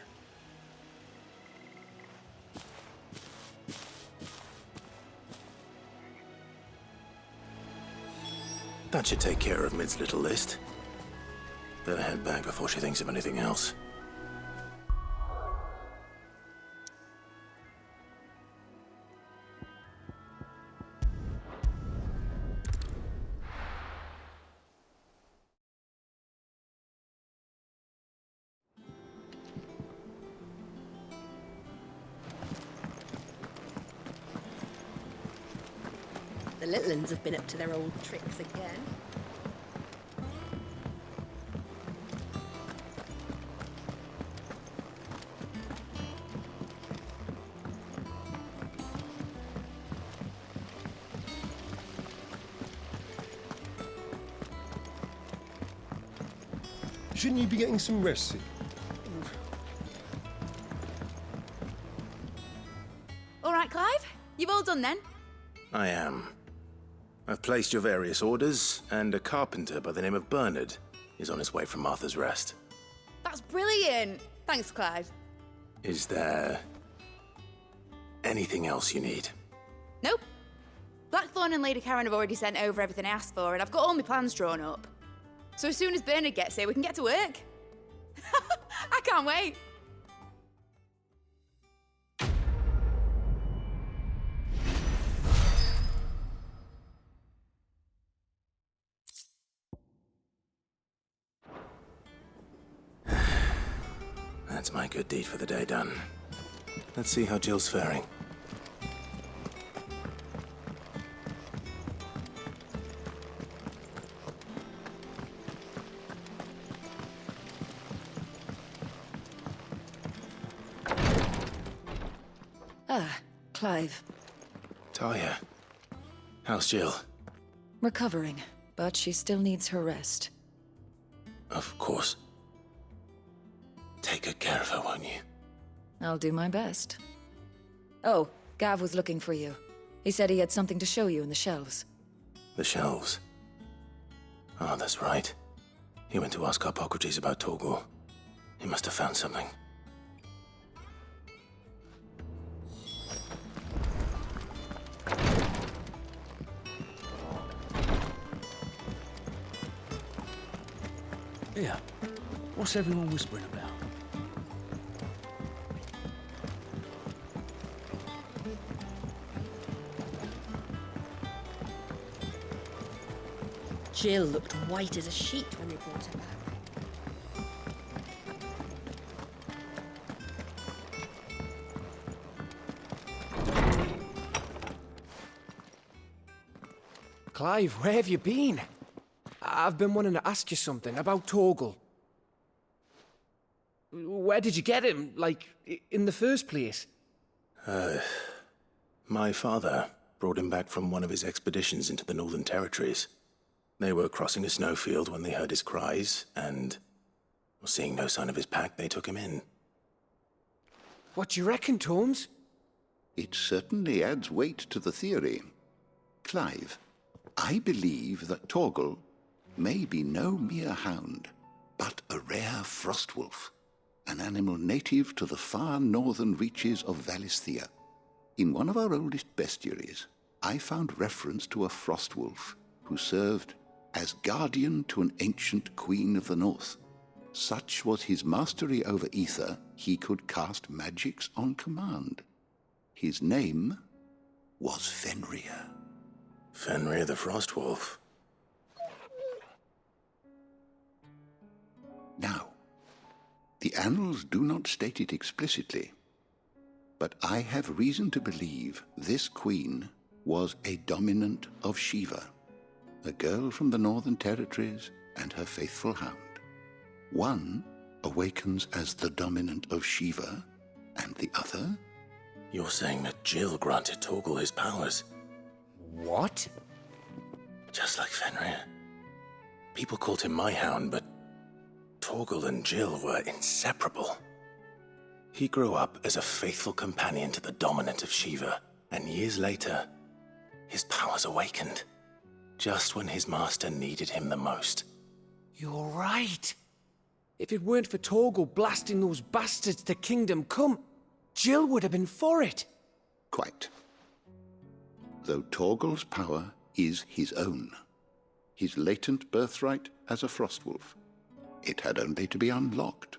That should take care of Mid's little list. Better head back before she thinks of anything else. The little uns have been up to their old tricks again. Shouldn't you be getting some rest, Sid? All right, Clive. You've all done then? I am. I've placed your various orders, and a carpenter by the name of Bernard is on his way from Martha's Rest. That's brilliant. Thanks, Clive. Is there anything else you need? Nope. Blackthorn and Lady Karen have already sent over everything I asked for, and I've got all my plans drawn up. So as soon as Bernard gets here, we can get to work. I can't wait. That's my good deed for the day done. Let's see how Jill's faring. Ah, Clive. Talia, how's Jill? Recovering, but she still needs her rest. Of course. Take good care of her, won't you? I'll do my best. Oh, Gav was looking for you. He said he had something to show you in the shelves. The shelves. Ah, that's right. He went to ask Harpocrates about Torgor. He must have found something. Here, what's everyone whispering about? Jill looked white as a sheet when they brought her back. Clive, where have you been? I've been wanting to ask you something about Torgal. Where did you get him, like, in the first place? My father brought him back from one of his expeditions into the Northern Territories. They were crossing a snowfield when they heard his cries, and seeing no sign of his pack, they took him in. What do you reckon, Tomes? It certainly adds weight to the theory. Clive, I believe that Torgal may be no mere hound, but a rare frostwolf, an animal native to the far northern reaches of Valisthea. In one of our oldest bestiaries, I found reference to a frostwolf who served as guardian to an ancient queen of the north. Such was his mastery over ether, he could cast magics on command. His name was Fenrir. Fenrir the Frostwolf. Now, the annals do not state it explicitly, but I have reason to believe this queen was a dominant of Shiva, a girl from the Northern Territories and her faithful hound. One awakens as the dominant of Shiva, and the other? You're saying that Jill granted Torgal his powers? What? Just like Fenrir. People called him my hound, but Torgal and Jill were inseparable. He grew up as a faithful companion to the dominant of Shiva, and years later, his powers awakened, just when his master needed him the most. You're right. If it weren't for Torgal blasting those bastards to Kingdom Come, Jill would have been for it. Quite. Though Torgal's power is his own, his latent birthright as a Frostwolf, it had only to be unlocked.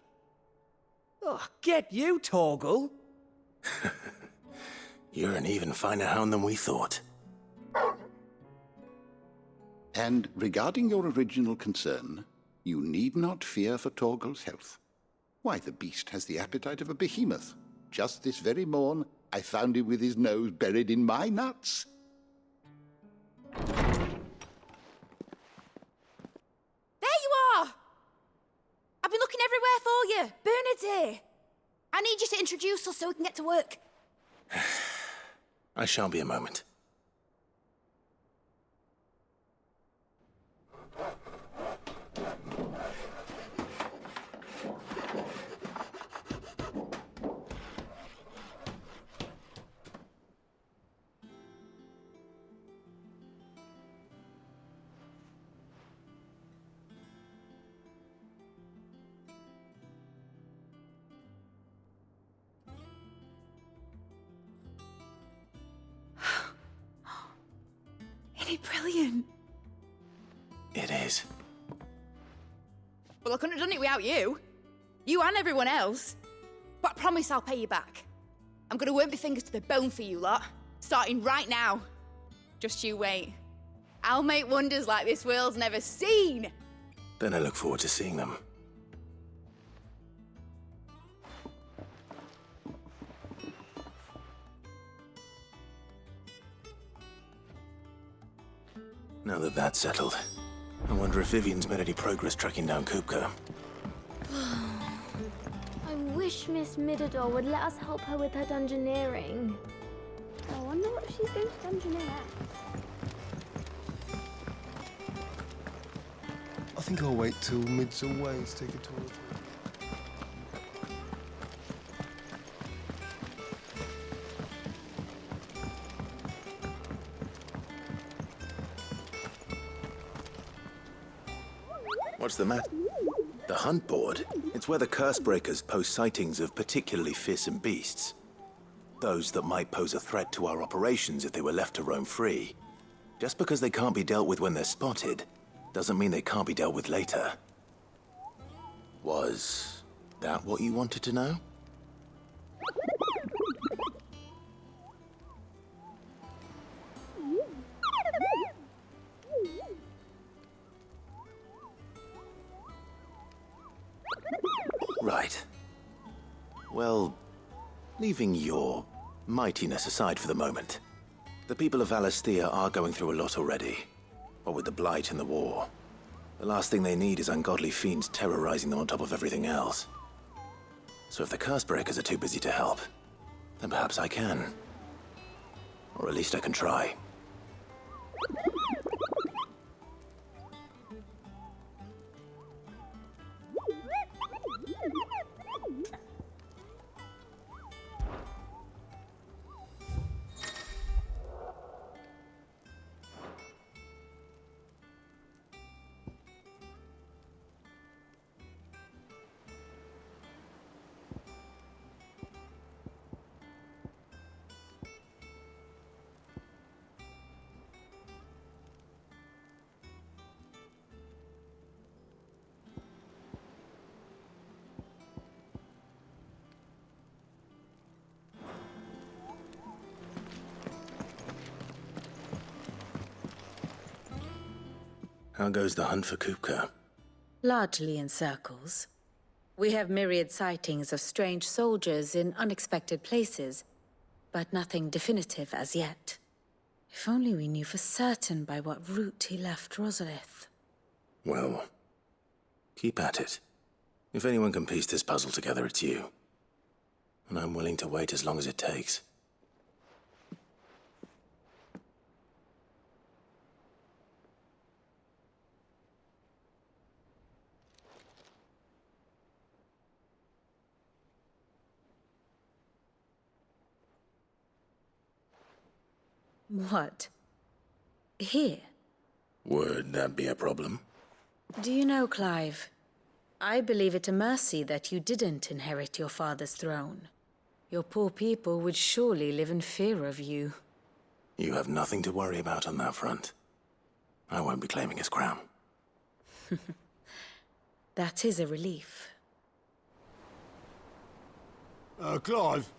Oh, get you, Torgal! You're an even finer hound than we thought. And regarding your original concern, you need not fear for Torgal's health. Why, the beast has the appetite of a behemoth. Just this very morn, I found him with his nose buried in my nuts. call you? Bernard's here. I need you to introduce us so we can get to work. I shan't be a moment. Isn't it brilliant? It is. Well, I couldn't have done it without you. You and everyone else. But I promise I'll pay you back. I'm gonna work my fingers to the bone for you lot, starting right now. Just you wait. I'll make wonders like this world's never seen. Then I look forward to seeing them. Now that that's settled, I wonder if Vivian's made any progress tracking down Kupka. I wish Miss Midador would let us help her with her dungeoneering. I wonder what she's going to dungeoneer next. I think I'll wait till Mid's away to take a tour of her. What's the matter? The hunt board? It's where the Cursebreakers post sightings of particularly fearsome beasts. Those that might pose a threat to our operations if they were left to roam free. Just because they can't be dealt with when they're spotted, doesn't mean they can't be dealt with later. Was that what you wanted to know? Right. Well, leaving your mightiness aside for the moment, the people of Valisthea are going through a lot already. What with the Blight and the war. The last thing they need is ungodly fiends terrorizing them on top of everything else. So if the Cursebreakers are too busy to help, then perhaps I can. Or at least I can try. How goes the hunt for Kupka? Largely in circles. We have myriad sightings of strange soldiers in unexpected places, but nothing definitive as yet. If only we knew for certain by what route he left Rosalith. Well, keep at it. If anyone can piece this puzzle together, it's you. And I'm willing to wait as long as it takes. What? Here? Would that be a problem? Do you know, Clive? I believe it a mercy that you didn't inherit your father's throne. Your poor people would surely live in fear of you. You have nothing to worry about on that front. I won't be claiming his crown. That is a relief. Clive,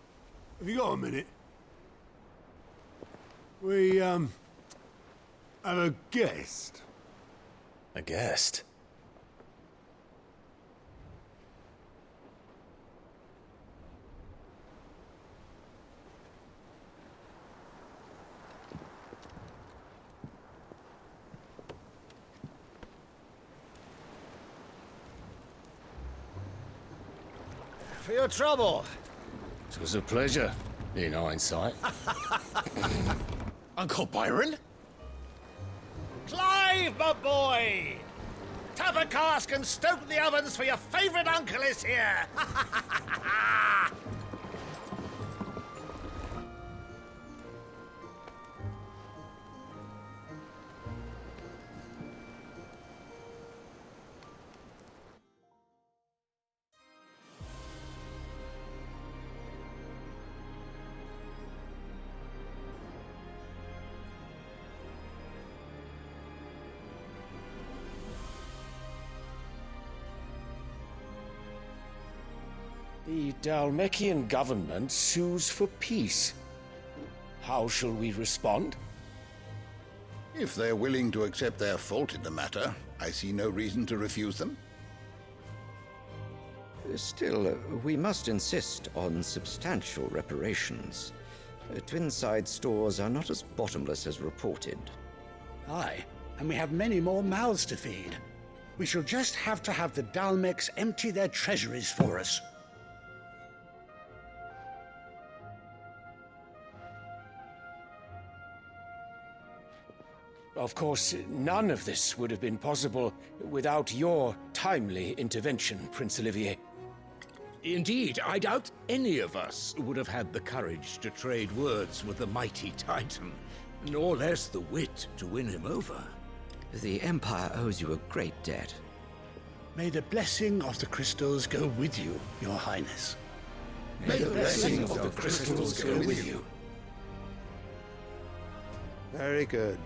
have you got a minute? We, have a guest. A guest? for your trouble. It was a pleasure, in hindsight. Uncle Byron? Clive, my boy! Tap a cask and stoke the ovens, for your favourite uncle is here! The Dalmekian government sues for peace. How shall we respond? If they're willing to accept their fault in the matter, I see no reason to refuse them. Still, we must insist on substantial reparations. Twinside stores are not as bottomless as reported. Aye, and we have many more mouths to feed. We shall just have to have the Dalmecs empty their treasuries for us. Of course, none of this would have been possible without your timely intervention, Prince Olivier. Indeed, I doubt any of us would have had the courage to trade words with the mighty Titan, nor less the wit to win him over. The Empire owes you a great debt. May the blessing of the crystals go with you, Your Highness. May the blessing of the crystals go with you. Very good.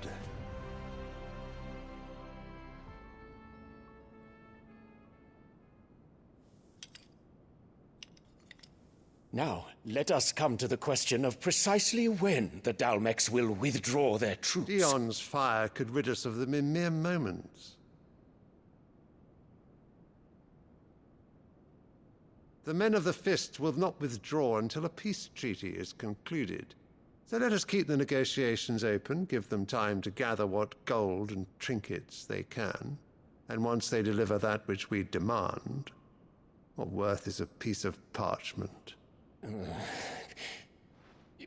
Now, let us come to the question of precisely when the Dalmecs will withdraw their troops. Dion's fire could rid us of them in mere moments. The men of the Fist will not withdraw until a peace treaty is concluded. So let us keep the negotiations open, give them time to gather what gold and trinkets they can, and once they deliver that which we demand, what worth is a piece of parchment?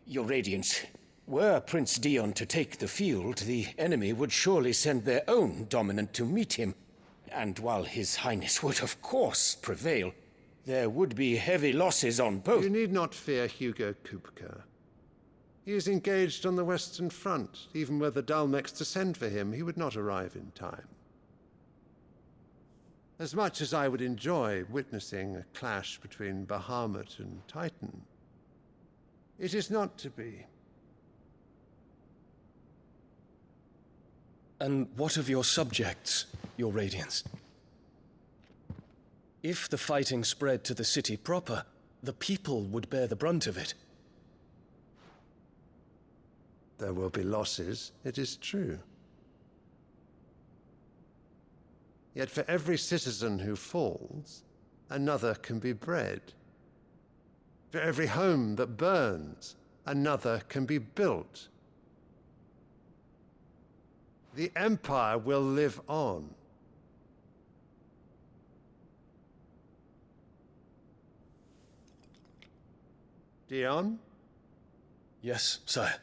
Your Radiance, were Prince Dion to take the field, the enemy would surely send their own dominant to meet him. And while His Highness would of course prevail, there would be heavy losses on both. You need not fear Hugo Kupka. He is engaged on the Western Front. Even were the Dalmecs to send for him, he would not arrive in time. As much as I would enjoy witnessing a clash between Bahamut and Titan, it is not to be. And what of your subjects, Your Radiance? If the fighting spread to the city proper, the people would bear the brunt of it. There will be losses, it is true. Yet for every citizen who falls, another can be bred. For every home that burns, another can be built. The Empire will live on. Dion? Yes, sire.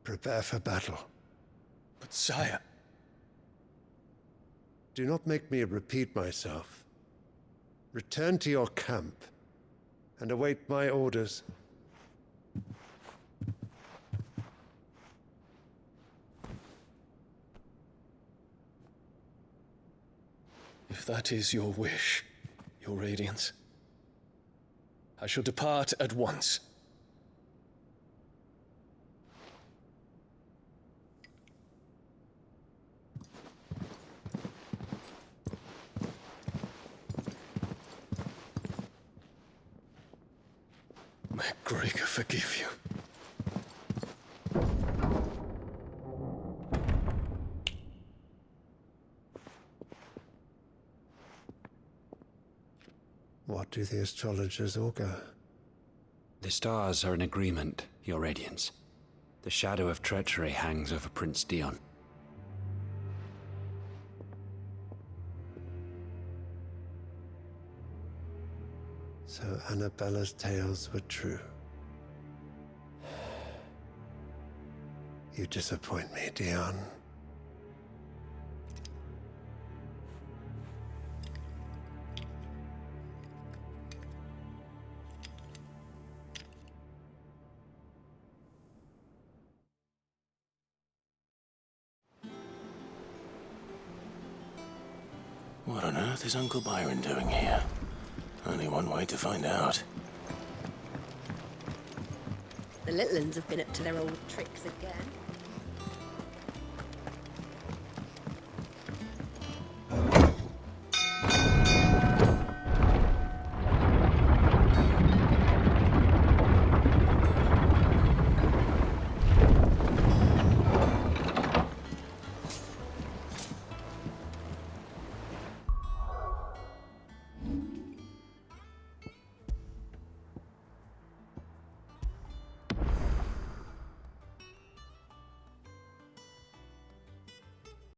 Prepare for battle. But sire... Do not make me repeat myself. Return to your camp and await my orders. If that is your wish, Your Radiance, I shall depart at once. May Gregor forgive you. What do the astrologers augur? The stars are in agreement, Your Radiance. The shadow of treachery hangs over Prince Dion. So Annabella's tales were true. You disappoint me, Dion. What on earth is Uncle Byron doing here? Only one way to find out. The little uns have been up to their old tricks again.